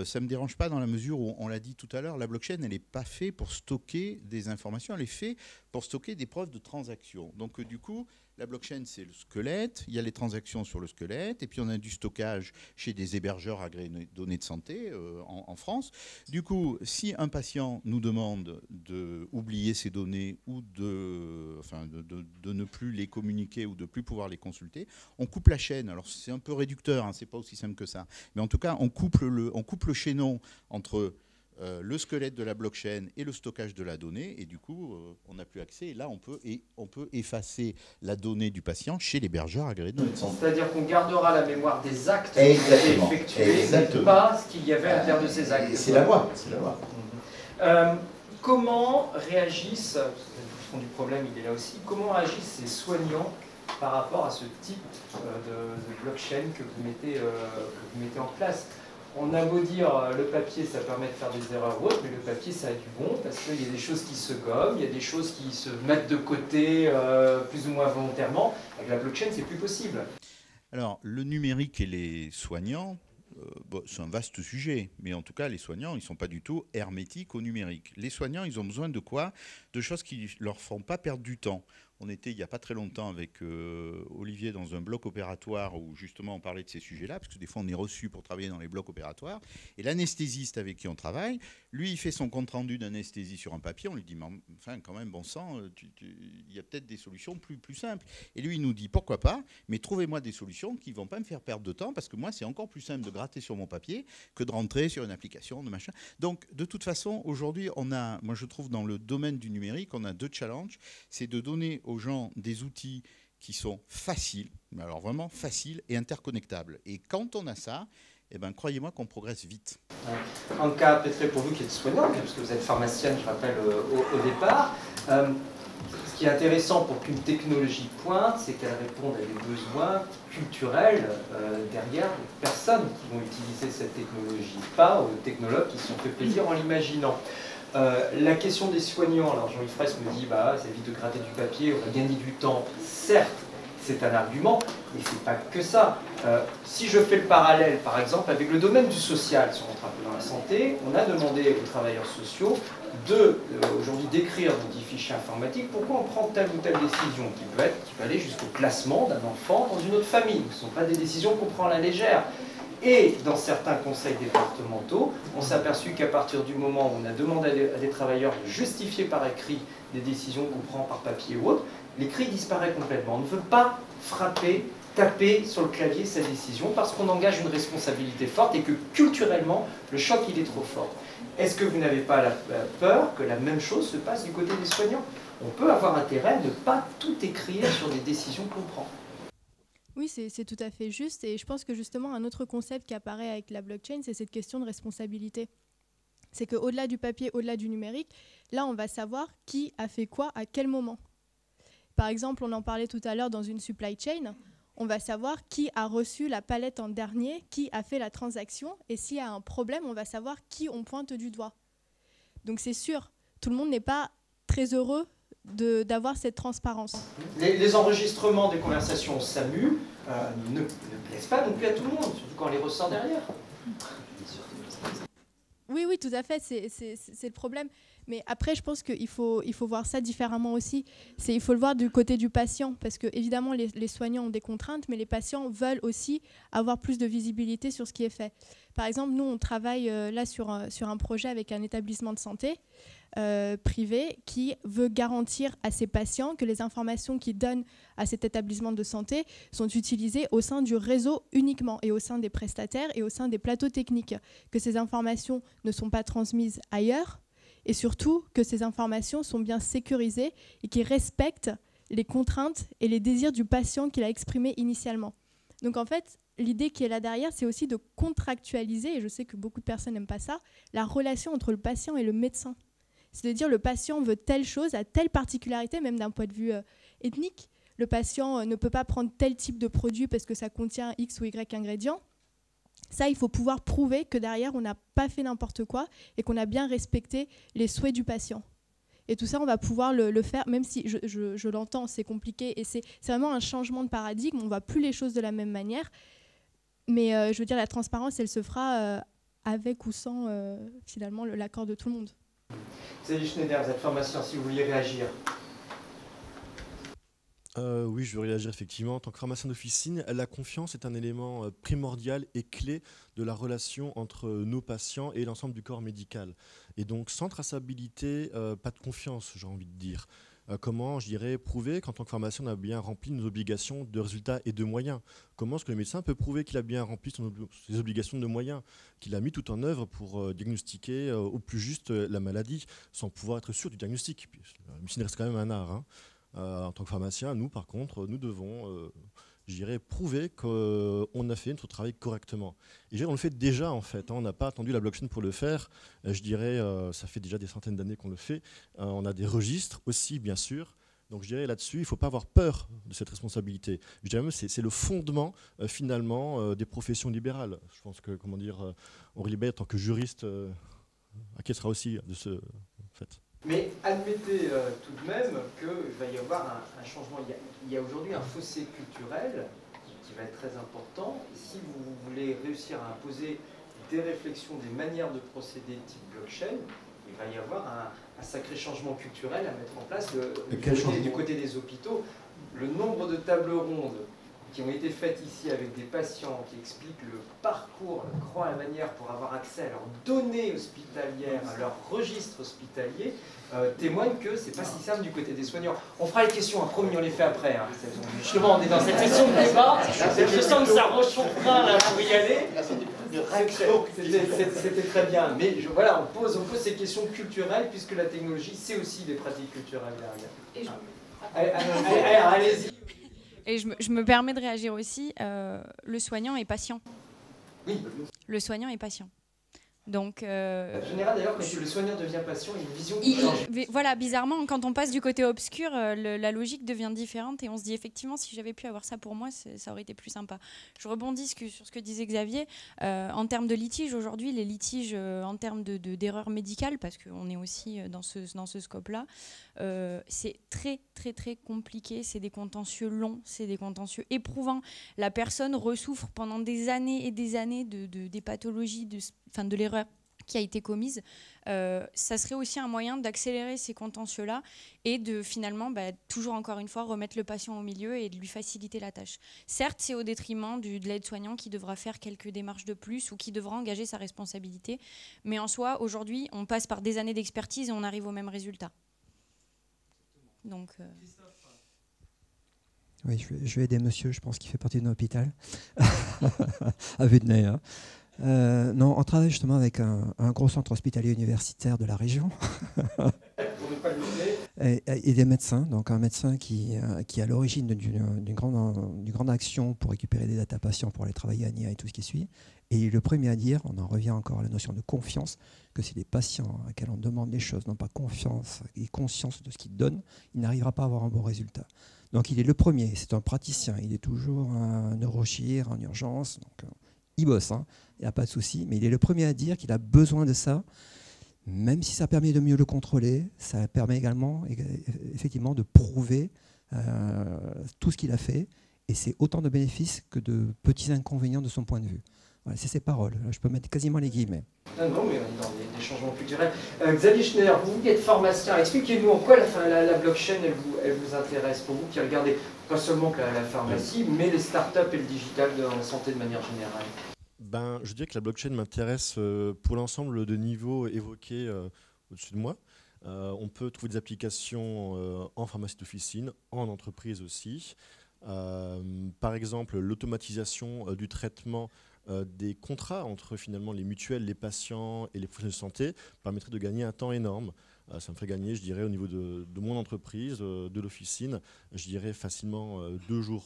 Ça ne me dérange pas dans la mesure où, on l'a dit tout à l'heure, la blockchain, elle n'est pas faite pour stocker des informations, elle est faite pour stocker des preuves de transaction. Donc du coup, la blockchain, c'est le squelette, il y a les transactions sur le squelette, et puis on a du stockage chez des hébergeurs agréés de données de santé en France. Du coup, si un patient nous demande d'oublier ses données ou de ne plus les communiquer ou de ne plus pouvoir les consulter, on coupe la chaîne. Alors c'est un peu réducteur, hein, c'est pas aussi simple que ça. Mais en tout cas, on coupe le chaînon entre... le squelette de la blockchain et le stockage de la donnée, et du coup, on n'a plus accès. Et là, on peut effacer la donnée du patient chez l'hébergeur agréé de données de santé. C'est-à-dire qu'on gardera la mémoire des actes qui ont été effectués, mais pas ce qu'il y avait à l'intérieur de ces actes. C'est la loi. Comment réagissent, le fond du problème, il est là aussi, comment réagissent ces soignants par rapport à ce type de blockchain que vous mettez en place? On a beau dire le papier ça permet de faire des erreurs ou autres, mais le papier ça a du bon parce qu'il y a des choses qui se gomment, il y a des choses qui se mettent de côté plus ou moins volontairement. Avec la blockchain c'est plus possible. Alors le numérique et les soignants, c'est un vaste sujet, mais en tout cas les soignants ils ne sont pas du tout hermétiques au numérique. Les soignants ils ont besoin de quoi? De choses qui ne leur font pas perdre du temps. On était il n'y a pas très longtemps avec Olivier dans un bloc opératoire où justement on parlait de ces sujets-là, parce que des fois on est reçu pour travailler dans les blocs opératoires. Et l'anesthésiste avec qui on travaille, lui il fait son compte-rendu d'anesthésie sur un papier, on lui dit mais enfin quand même bon sang, il y a peut-être des solutions plus simples. Et lui il nous dit pourquoi pas, mais trouvez-moi des solutions qui ne vont pas me faire perdre de temps, parce que moi c'est encore plus simple de gratter sur mon papier que de rentrer sur une application, de machin. Donc de toute façon aujourd'hui moi je trouve dans le domaine du numérique, on a deux challenges, c'est de donner aux gens des outils qui sont faciles, mais alors vraiment faciles et interconnectables. Et quand on a ça, croyez-moi qu'on progresse vite. Anka Petré, pour vous qui êtes soignante, parce que vous êtes pharmacienne, je rappelle, au départ, ce qui est intéressant pour qu'une technologie pointe, c'est qu'elle réponde à des besoins culturels derrière les personnes qui vont utiliser cette technologie, pas aux technologues qui se sont fait plaisir en l'imaginant. La question des soignants, alors Jean-Yves Fraisse me dit ça évite de gratter du papier, on va gagner du temps. Certes, c'est un argument, mais c'est pas que ça. Si je fais le parallèle, par exemple, avec le domaine du social, si on rentre un peu dans la santé, on a demandé aux travailleurs sociaux aujourd'hui d'écrire des fichiers informatiques. Pourquoi on prend telle ou telle décision qui peut aller jusqu'au placement d'un enfant dans une autre famille. Ce ne sont pas des décisions qu'on prend à la légère. Et dans certains conseils départementaux, on s'est aperçu qu'à partir du moment où on a demandé à des travailleurs de justifier par écrit des décisions qu'on prend par papier ou autre, l'écrit disparaît complètement. On ne veut pas taper sur le clavier sa décision parce qu'on engage une responsabilité forte et que culturellement, le choc il est trop fort. Est-ce que vous n'avez pas la peur que la même chose se passe du côté des soignants? On peut avoir intérêt à ne pas tout écrire sur des décisions qu'on prend. Oui, c'est tout à fait juste. Et je pense que justement, un autre concept qui apparaît avec la blockchain, c'est cette question de responsabilité. C'est qu'au-delà du papier, au-delà du numérique, là, on va savoir qui a fait quoi à quel moment. Par exemple, on en parlait tout à l'heure dans une supply chain, on va savoir qui a reçu la palette en dernier, qui a fait la transaction, et s'il y a un problème, on va savoir qui on pointe du doigt. Donc c'est sûr, tout le monde n'est pas très heureux d'avoir cette transparence. Les enregistrements des conversations au SAMU ne plaisent pas non plus à tout le monde, surtout quand on les ressort derrière. Oui, tout à fait, c'est le problème. Mais après, je pense qu'il faut voir ça différemment aussi. Il faut le voir du côté du patient, parce que évidemment, les soignants ont des contraintes, mais les patients veulent aussi avoir plus de visibilité sur ce qui est fait. Par exemple, nous, on travaille là sur un projet avec un établissement de santé privé qui veut garantir à ses patients que les informations qu'ils donnent à cet établissement de santé sont utilisées au sein du réseau uniquement et au sein des prestataires et au sein des plateaux techniques, que ces informations ne sont pas transmises ailleurs et surtout que ces informations sont bien sécurisées et qui respectent les contraintes et les désirs du patient qu'il a exprimés initialement. Donc en fait, l'idée qui est là derrière, c'est aussi de contractualiser, et je sais que beaucoup de personnes n'aiment pas ça, la relation entre le patient et le médecin. C'est de dire le patient veut telle chose, a telle particularité, même d'un point de vue ethnique. Le patient ne peut pas prendre tel type de produit parce que ça contient X ou Y ingrédients. Ça, il faut pouvoir prouver que derrière, on n'a pas fait n'importe quoi et qu'on a bien respecté les souhaits du patient. Et tout ça, on va pouvoir le faire, même si je l'entends, c'est compliqué. Et c'est vraiment un changement de paradigme. On ne voit plus les choses de la même manière. Mais je veux dire, la transparence, elle se fera avec ou sans, finalement, l'accord de tout le monde. Xavier Schneider, vous êtes pharmacien, si vous vouliez réagir. Oui, je veux réagir effectivement. En tant que pharmacien d'officine, la confiance est un élément primordial et clé de la relation entre nos patients et l'ensemble du corps médical. Et donc, sans traçabilité, pas de confiance, j'ai envie de dire. Comment, je dirais, prouver qu'en tant que pharmacien, on a bien rempli nos obligations de résultats et de moyens? Comment est-ce que le médecin peut prouver qu'il a bien rempli ses obligations de moyens, qu'il a mis tout en œuvre pour diagnostiquer au plus juste la maladie, sans pouvoir être sûr du diagnostic? La médecine reste quand même un art, hein. En tant que pharmacien, nous, par contre, nous devons, je dirais, prouver qu'on a fait notre travail correctement. Et je dirais, on le fait déjà, en fait. On n'a pas attendu la blockchain pour le faire. Je dirais, ça fait déjà des centaines d'années qu'on le fait. On a des registres aussi, bien sûr. Donc, je dirais, là-dessus, il ne faut pas avoir peur de cette responsabilité. Je dirais même, c'est le fondement, finalement, des professions libérales. Je pense que, comment dire, Henri Libet, en tant que juriste, acquiescera aussi de ce fait. Mais admettez tout de même qu'il va y avoir un changement. Il y a aujourd'hui un fossé culturel qui va être très important. Et si vous voulez réussir à imposer des réflexions, des manières de procéder type blockchain, il va y avoir un sacré changement culturel à mettre en place du côté des hôpitaux. Le nombre de tables rondes qui ont été faites ici avec des patients qui expliquent le parcours, la manière pour avoir accès à leurs données hospitalières, à leur registre hospitalier, témoignent que c'est pas si simple du côté des soignants. On fera les questions, promis, on les fait après. Hein. Justement, on est dans cette session de débat. Je sens que ça rechauffera là pour y aller. C'était très bien. Mais voilà, on pose ces questions culturelles puisque la technologie, c'est aussi des pratiques culturelles derrière. Allez-y. Et je me permets de réagir aussi, le soignant est patient. Oui. Le soignant est patient. Donc, en général, d'ailleurs, quand le soignant devient patient, il y a une vision qui change. Voilà, bizarrement, quand on passe du côté obscur, la logique devient différente et on se dit effectivement, si j'avais pu avoir ça pour moi, ça aurait été plus sympa. Je rebondis sur ce que disait Xavier. En termes de litiges, aujourd'hui, les litiges en termes d'erreurs médicales, parce qu'on est aussi dans ce scope-là, c'est très, très, très compliqué. C'est des contentieux longs, c'est des contentieux éprouvants. La personne ressouffre pendant des années et des années des pathologies, de l'erreur qui a été commise. Ça serait aussi un moyen d'accélérer ces contentieux-là et de finalement, toujours encore une fois, remettre le patient au milieu et de lui faciliter la tâche. Certes, c'est au détriment de l'aide-soignant qui devra faire quelques démarches de plus ou qui devra engager sa responsabilité. Mais en soi, aujourd'hui, on passe par des années d'expertise et on arrive au même résultat. Donc, oui, je vais aider monsieur, je pense qu'il fait partie d'un hôpital. À vue de nez, hein. Non, on travaille justement avec un gros centre hospitalier universitaire de la région et des médecins. Donc un médecin qui est à l'origine d'une grande action pour récupérer des data patients pour aller travailler à NIA et tout ce qui suit. Et il est le premier à dire, on en revient encore à la notion de confiance, que si les patients à qui on demande les choses n'ont pas confiance et conscience de ce qu'ils donnent, il n'arrivera pas à avoir un bon résultat. Donc il est le premier, c'est un praticien, il est toujours un neurochir en urgence, donc il bosse, hein, il n'y a pas de souci, mais il est le premier à dire qu'il a besoin de ça, même si ça permet de mieux le contrôler, ça permet également effectivement de prouver tout ce qu'il a fait, et c'est autant de bénéfices que de petits inconvénients de son point de vue. Voilà, c'est ses paroles, je peux mettre quasiment les guillemets. Non, mais on est dans des changements culturels. Xavier Schneider, vous qui êtes pharmacien, expliquez-nous en quoi la blockchain elle vous intéresse, pour vous qui regardez pas seulement que la pharmacie, mais les startups et le digital dans la santé de manière générale. Je dirais que la blockchain m'intéresse pour l'ensemble de niveaux évoqués au-dessus de moi. On peut trouver des applications en pharmacie d'officine, en entreprise aussi. Par exemple, l'automatisation du traitement des contrats entre finalement les mutuelles, les patients et les professionnels de santé permettrait de gagner un temps énorme. Ça me ferait gagner, je dirais, au niveau de mon entreprise, de l'officine, je dirais facilement 2 jours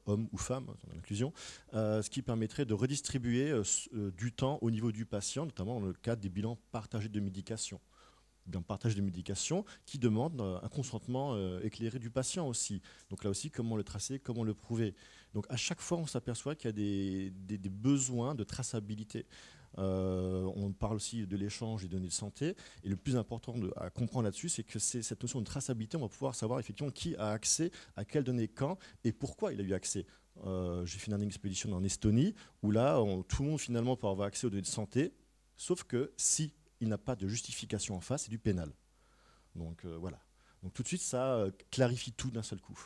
hommes ou femmes, dans l'inclusion, ce qui permettrait de redistribuer du temps au niveau du patient, notamment dans le cadre des bilans partagés de médication. Bien partage de médication qui demande un consentement éclairé du patient aussi. Donc là aussi, comment le tracer, comment le prouver. Donc à chaque fois, on s'aperçoit qu'il y a des besoins de traçabilité. On parle aussi de l'échange des données de santé. Et le plus important à comprendre là-dessus, c'est que cette notion de traçabilité, on va pouvoir savoir effectivement qui a accès à quelles données quand et pourquoi il a eu accès. J'ai fait une expédition en Estonie où là, tout le monde finalement peut avoir accès aux données de santé, sauf que si il n'a pas de justification en face, c'est du pénal. Donc voilà. Donc tout de suite, ça clarifie tout d'un seul coup.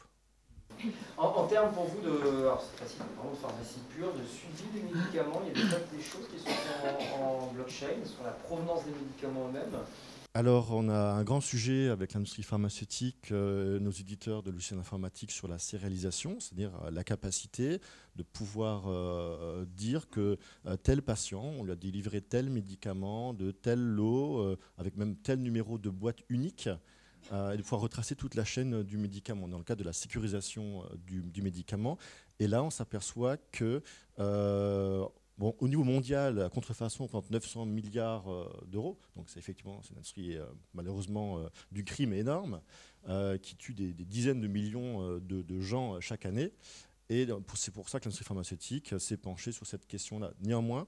En termes pour vous alors c'est facile, de pharmacie pure, de suivi des médicaments, il y a des choses qui sont en blockchain sur la provenance des médicaments eux-mêmes. Alors, on a un grand sujet avec l'industrie pharmaceutique, nos éditeurs de logiciels informatiques sur la sérialisation, c'est-à-dire la capacité de pouvoir dire que tel patient, on lui a délivré tel médicament de tel lot, avec même tel numéro de boîte unique, et de pouvoir retracer toute la chaîne du médicament, dans le cadre de la sécurisation du médicament. Et là, on s'aperçoit que au niveau mondial, la contrefaçon représente 900 milliards d'euros. Donc c'est effectivement une industrie malheureusement du crime énorme qui tue des dizaines de millions de gens chaque année. Et c'est pour ça que l'industrie pharmaceutique s'est penchée sur cette question-là. Néanmoins,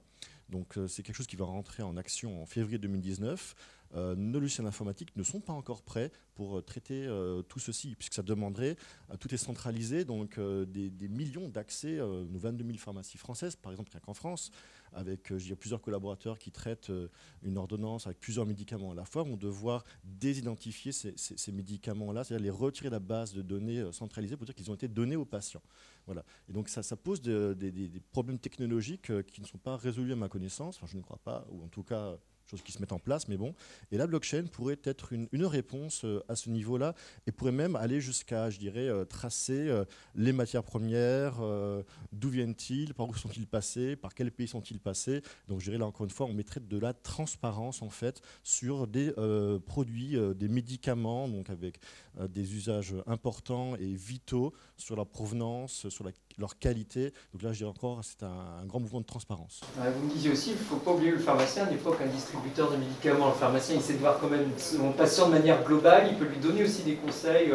donc c'est quelque chose qui va rentrer en action en février 2019. Nos logiciels informatiques ne sont pas encore prêts pour traiter tout ceci, puisque ça demanderait, tout est centralisé, donc des millions d'accès, nos 22 000 pharmacies françaises, par exemple, rien qu'en France, avec plusieurs collaborateurs qui traitent une ordonnance avec plusieurs médicaments à la fois, vont devoir désidentifier ces médicaments-là, c'est-à-dire les retirer de la base de données centralisée pour dire qu'ils ont été donnés aux patients. Voilà. Et donc ça pose des problèmes technologiques qui ne sont pas résolus à ma connaissance, enfin, je ne crois pas, ou en tout cas choses qui se mettent en place, mais bon. Et la blockchain pourrait être une réponse à ce niveau-là et pourrait même aller jusqu'à, je dirais, tracer les matières premières, d'où viennent-ils, par où sont-ils passés, par quels pays sont-ils passés. Donc je dirais là encore une fois, on mettrait de la transparence en fait sur des produits, des médicaments, donc avec des usages importants et vitaux sur leur provenance, sur leur qualité. Donc là, je dirais encore, c'est un grand mouvement de transparence. Vous me disiez aussi, il ne faut pas oublier le pharmacien, des fois qu'un distributeur de médicaments, le pharmacien, il sait de voir quand même son patient de manière globale, il peut lui donner aussi des conseils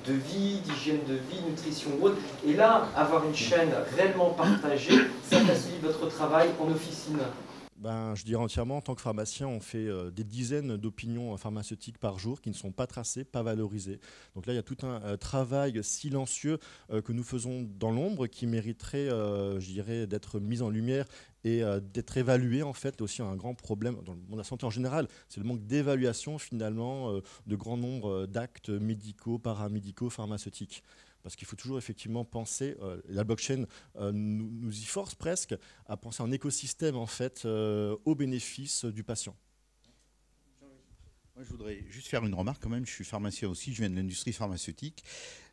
de vie, d'hygiène de vie, nutrition ou autre. Et là, avoir une chaîne réellement partagée, ça facilite votre travail en officine. Je dirais entièrement, en tant que pharmacien, on fait des dizaines d'opinions pharmaceutiques par jour qui ne sont pas tracées, pas valorisées. Donc là, il y a tout un travail silencieux que nous faisons dans l'ombre qui mériterait, je dirais, d'être mis en lumière et d'être évalué. En fait, aussi un grand problème dans le monde de la santé en général, c'est le manque d'évaluation finalement de grand nombre d'actes médicaux, paramédicaux, pharmaceutiques. Parce qu'il faut toujours effectivement penser, la blockchain nous y force presque à penser en écosystème en fait au bénéfice du patient. Moi, je voudrais juste faire une remarque quand même. Je suis pharmacien aussi, je viens de l'industrie pharmaceutique.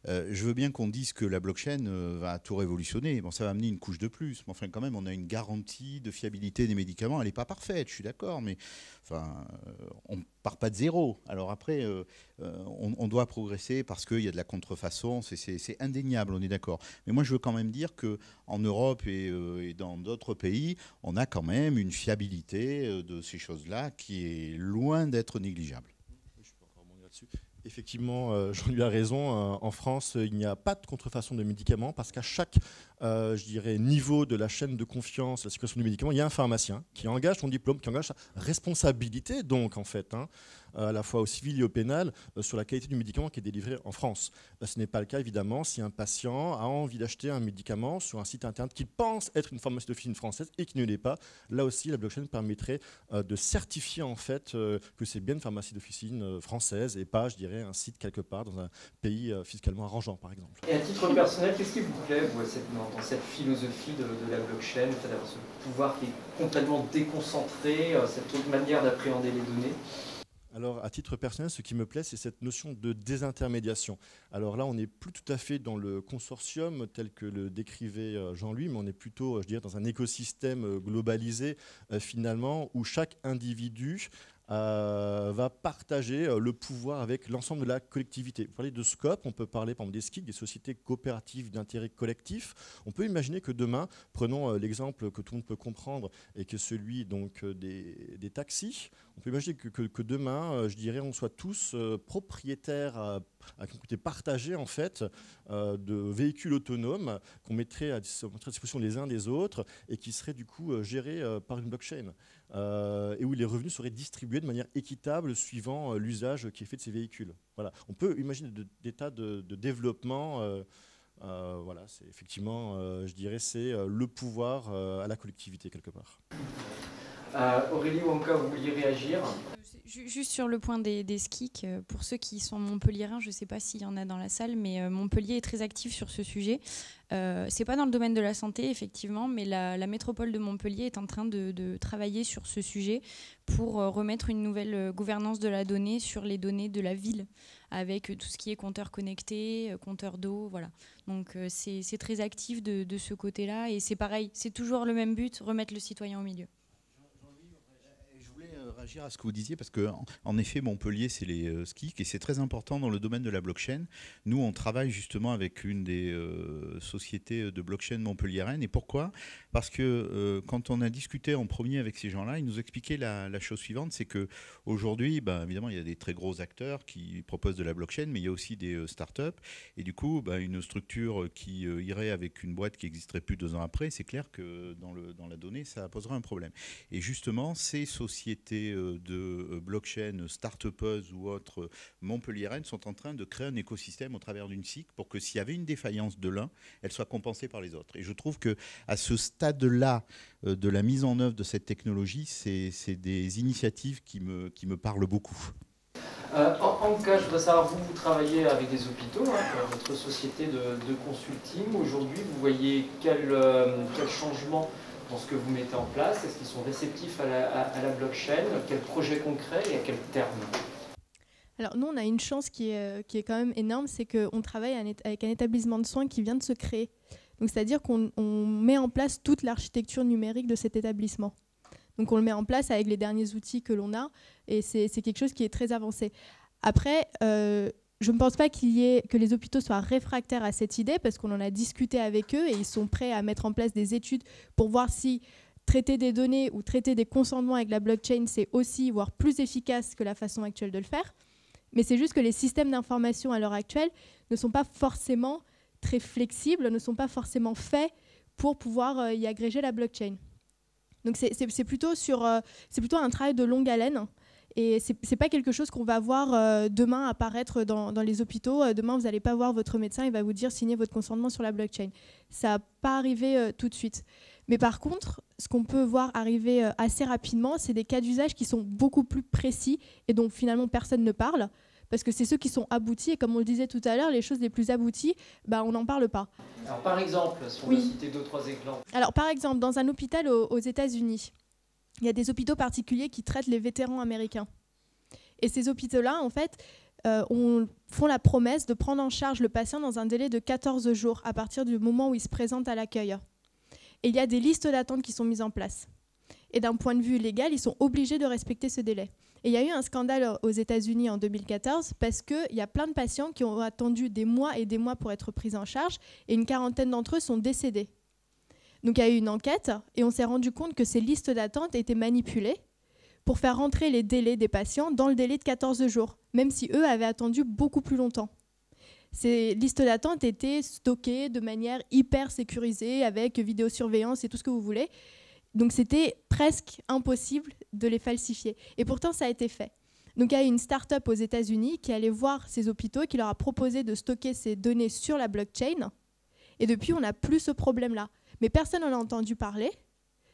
Je veux bien qu'on dise que la blockchain va tout révolutionner. Bon, ça va amener une couche de plus. Mais enfin, quand même, on a une garantie de fiabilité des médicaments. Elle n'est pas parfaite, je suis d'accord, mais enfin, on ne part pas de zéro. Alors après, on doit progresser parce qu'il y a de la contrefaçon. C'est indéniable, on est d'accord. Mais moi, je veux quand même dire qu'en Europe et dans d'autres pays, on a quand même une fiabilité de ces choses-là qui est loin d'être négligeable. Je peux encore rebondir là-dessus. Effectivement, Jean-Louis a raison. En France, il n'y a pas de contrefaçon de médicaments parce qu'à chaque je dirais, niveau de la chaîne de confiance, la sécurité du médicament, il y a un pharmacien qui engage son diplôme, qui engage sa responsabilité, donc, en fait. à la fois au civil et au pénal, sur la qualité du médicament qui est délivré en France. Ce n'est pas le cas, évidemment, si un patient a envie d'acheter un médicament sur un site internet qu'il pense être une pharmacie d'officine française et qui ne l'est pas. Là aussi, la blockchain permettrait de certifier en fait que c'est bien une pharmacie d'officine française et pas, je dirais, un site quelque part dans un pays fiscalement arrangeant, par exemple. Et à titre personnel, qu'est-ce qui vous plaît vous, dans cette philosophie de la blockchain, le fait d'avoir ce pouvoir qui est complètement déconcentré, cette autre manière d'appréhender les données? Alors, à titre personnel, ce qui me plaît, c'est cette notion de désintermédiation. Alors là, on n'est plus tout à fait dans le consortium tel que le décrivait Jean-Louis, mais on est plutôt, je dirais, dans un écosystème globalisé, finalement, où chaque individu va partager le pouvoir avec l'ensemble de la collectivité. Vous parlez de SCOP, on peut parler par exemple des SCIC, des sociétés coopératives d'intérêt collectif. On peut imaginer que demain, prenons l'exemple que tout le monde peut comprendre et que celui donc, des taxis, on peut imaginer que demain, je dirais, on soit tous propriétaires à côté partagé en fait de véhicules autonomes qu'on mettrait à disposition les uns des autres et qui seraient du coup gérés par une blockchain et où les revenus seraient distribués de manière équitable suivant l'usage qui est fait de ces véhicules. Voilà. On peut imaginer des tas de développement. Voilà, c'est effectivement, je dirais, c'est le pouvoir à la collectivité quelque part. Aurélie ou Anka, vous vouliez réagir? Juste sur le point des SCIC, pour ceux qui sont montpelliérains, je ne sais pas s'il y en a dans la salle, mais Montpellier est très actif sur ce sujet. Ce n'est pas dans le domaine de la santé, effectivement, mais la métropole de Montpellier est en train de travailler sur ce sujet pour remettre une nouvelle gouvernance de la donnée sur les données de la ville, avec tout ce qui est compteur connecté, compteur d'eau, voilà. Donc c'est très actif de ce côté-là, et c'est pareil, c'est toujours le même but, remettre le citoyen au milieu. Réagir à ce que vous disiez, parce qu'en effet, Montpellier, c'est les SCIC, et c'est très important dans le domaine de la blockchain. Nous, on travaille justement avec une des sociétés de blockchain montpelliéraine. Et pourquoi? Parce que quand on a discuté en premier avec ces gens-là, ils nous expliquaient la chose suivante, c'est qu'aujourd'hui, évidemment, il y a des très gros acteurs qui proposent de la blockchain, mais il y a aussi des startups. Et du coup, une structure qui irait avec une boîte qui n'existerait plus 2 ans après, c'est clair que dans la donnée, ça poserait un problème. Et justement, ces sociétés de blockchain, start-upeuses ou autres montpelliéraines sont en train de créer un écosystème au travers d'une SIC pour que s'il y avait une défaillance de l'un, elle soit compensée par les autres. Et je trouve qu'à ce stade-là de la mise en œuvre de cette technologie, c'est des initiatives qui me parlent beaucoup. En cas, je voudrais savoir, vous travaillez avec des hôpitaux, votre société de consulting. Aujourd'hui, vous voyez quel changement dans ce que vous mettez en place? Est-ce qu'ils sont réceptifs à la blockchain? Quel projet concret et à quel terme? Alors nous, on a une chance qui est quand même énorme, c'est qu'on travaille avec un établissement de soins qui vient de se créer. Donc c'est-à-dire qu'on met en place toute l'architecture numérique de cet établissement. Donc on le met en place avec les derniers outils que l'on a, et c'est quelque chose qui est très avancé. Après, je ne pense pas que les hôpitaux soient réfractaires à cette idée, parce qu'on en a discuté avec eux et ils sont prêts à mettre en place des études pour voir si traiter des données ou traiter des consentements avec la blockchain, c'est aussi, voire plus efficace que la façon actuelle de le faire. Mais c'est juste que les systèmes d'information à l'heure actuelle ne sont pas forcément très flexibles, ne sont pas forcément faits pour pouvoir y agréger la blockchain. Donc c'est plutôt un travail de longue haleine. Et c'est pas quelque chose qu'on va voir demain apparaître dans les hôpitaux. Demain, vous n'allez pas voir votre médecin, il va vous dire signez votre consentement sur la blockchain. Ça va pas arriver tout de suite. Mais par contre, ce qu'on peut voir arriver assez rapidement, c'est des cas d'usage qui sont beaucoup plus précis et dont finalement personne ne parle, parce que c'est ceux qui sont aboutis. Et comme on le disait tout à l'heure, les choses les plus abouties, on n'en parle pas. Alors par exemple, si on veut citer 2-3 exemples. Alors par exemple, dans un hôpital aux États-Unis, il y a des hôpitaux particuliers qui traitent les vétérans américains. Et ces hôpitaux-là, en fait, font la promesse de prendre en charge le patient dans un délai de 14 jours à partir du moment où il se présente à l'accueil. Et il y a des listes d'attente qui sont mises en place. Et d'un point de vue légal, ils sont obligés de respecter ce délai. Et il y a eu un scandale aux États-Unis en 2014 parce qu'il y a plein de patients qui ont attendu des mois et des mois pour être pris en charge et une quarantaine d'entre eux sont décédés. Donc il y a eu une enquête et on s'est rendu compte que ces listes d'attente étaient manipulées pour faire rentrer les délais des patients dans le délai de 14 jours, même si eux avaient attendu beaucoup plus longtemps. Ces listes d'attente étaient stockées de manière hyper sécurisée, avec vidéosurveillance et tout ce que vous voulez. Donc c'était presque impossible de les falsifier. Et pourtant, ça a été fait. Donc il y a une start-up aux États-Unis qui allait voir ces hôpitaux et qui leur a proposé de stocker ces données sur la blockchain. Et depuis, on n'a plus ce problème-là. Mais personne n'en a entendu parler.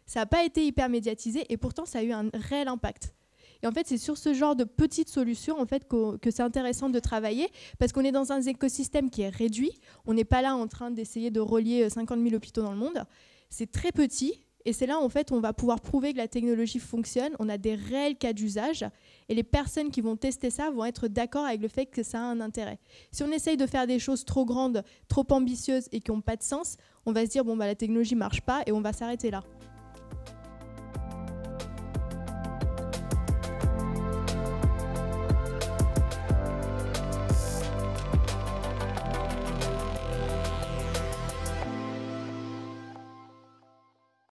Ça n'a pas été hyper médiatisé et pourtant, ça a eu un réel impact. Et en fait, c'est sur ce genre de petites solutions en fait, que c'est intéressant de travailler parce qu'on est dans un écosystème qui est réduit. On n'est pas là en train d'essayer de relier 50 000 hôpitaux dans le monde. C'est très petit. Et c'est là, en fait, on va pouvoir prouver que la technologie fonctionne. On a des réels cas d'usage. Et les personnes qui vont tester ça vont être d'accord avec le fait que ça a un intérêt. Si on essaye de faire des choses trop grandes, trop ambitieuses et qui n'ont pas de sens, on va se dire, bon, bah, la technologie ne marche pas et on va s'arrêter là.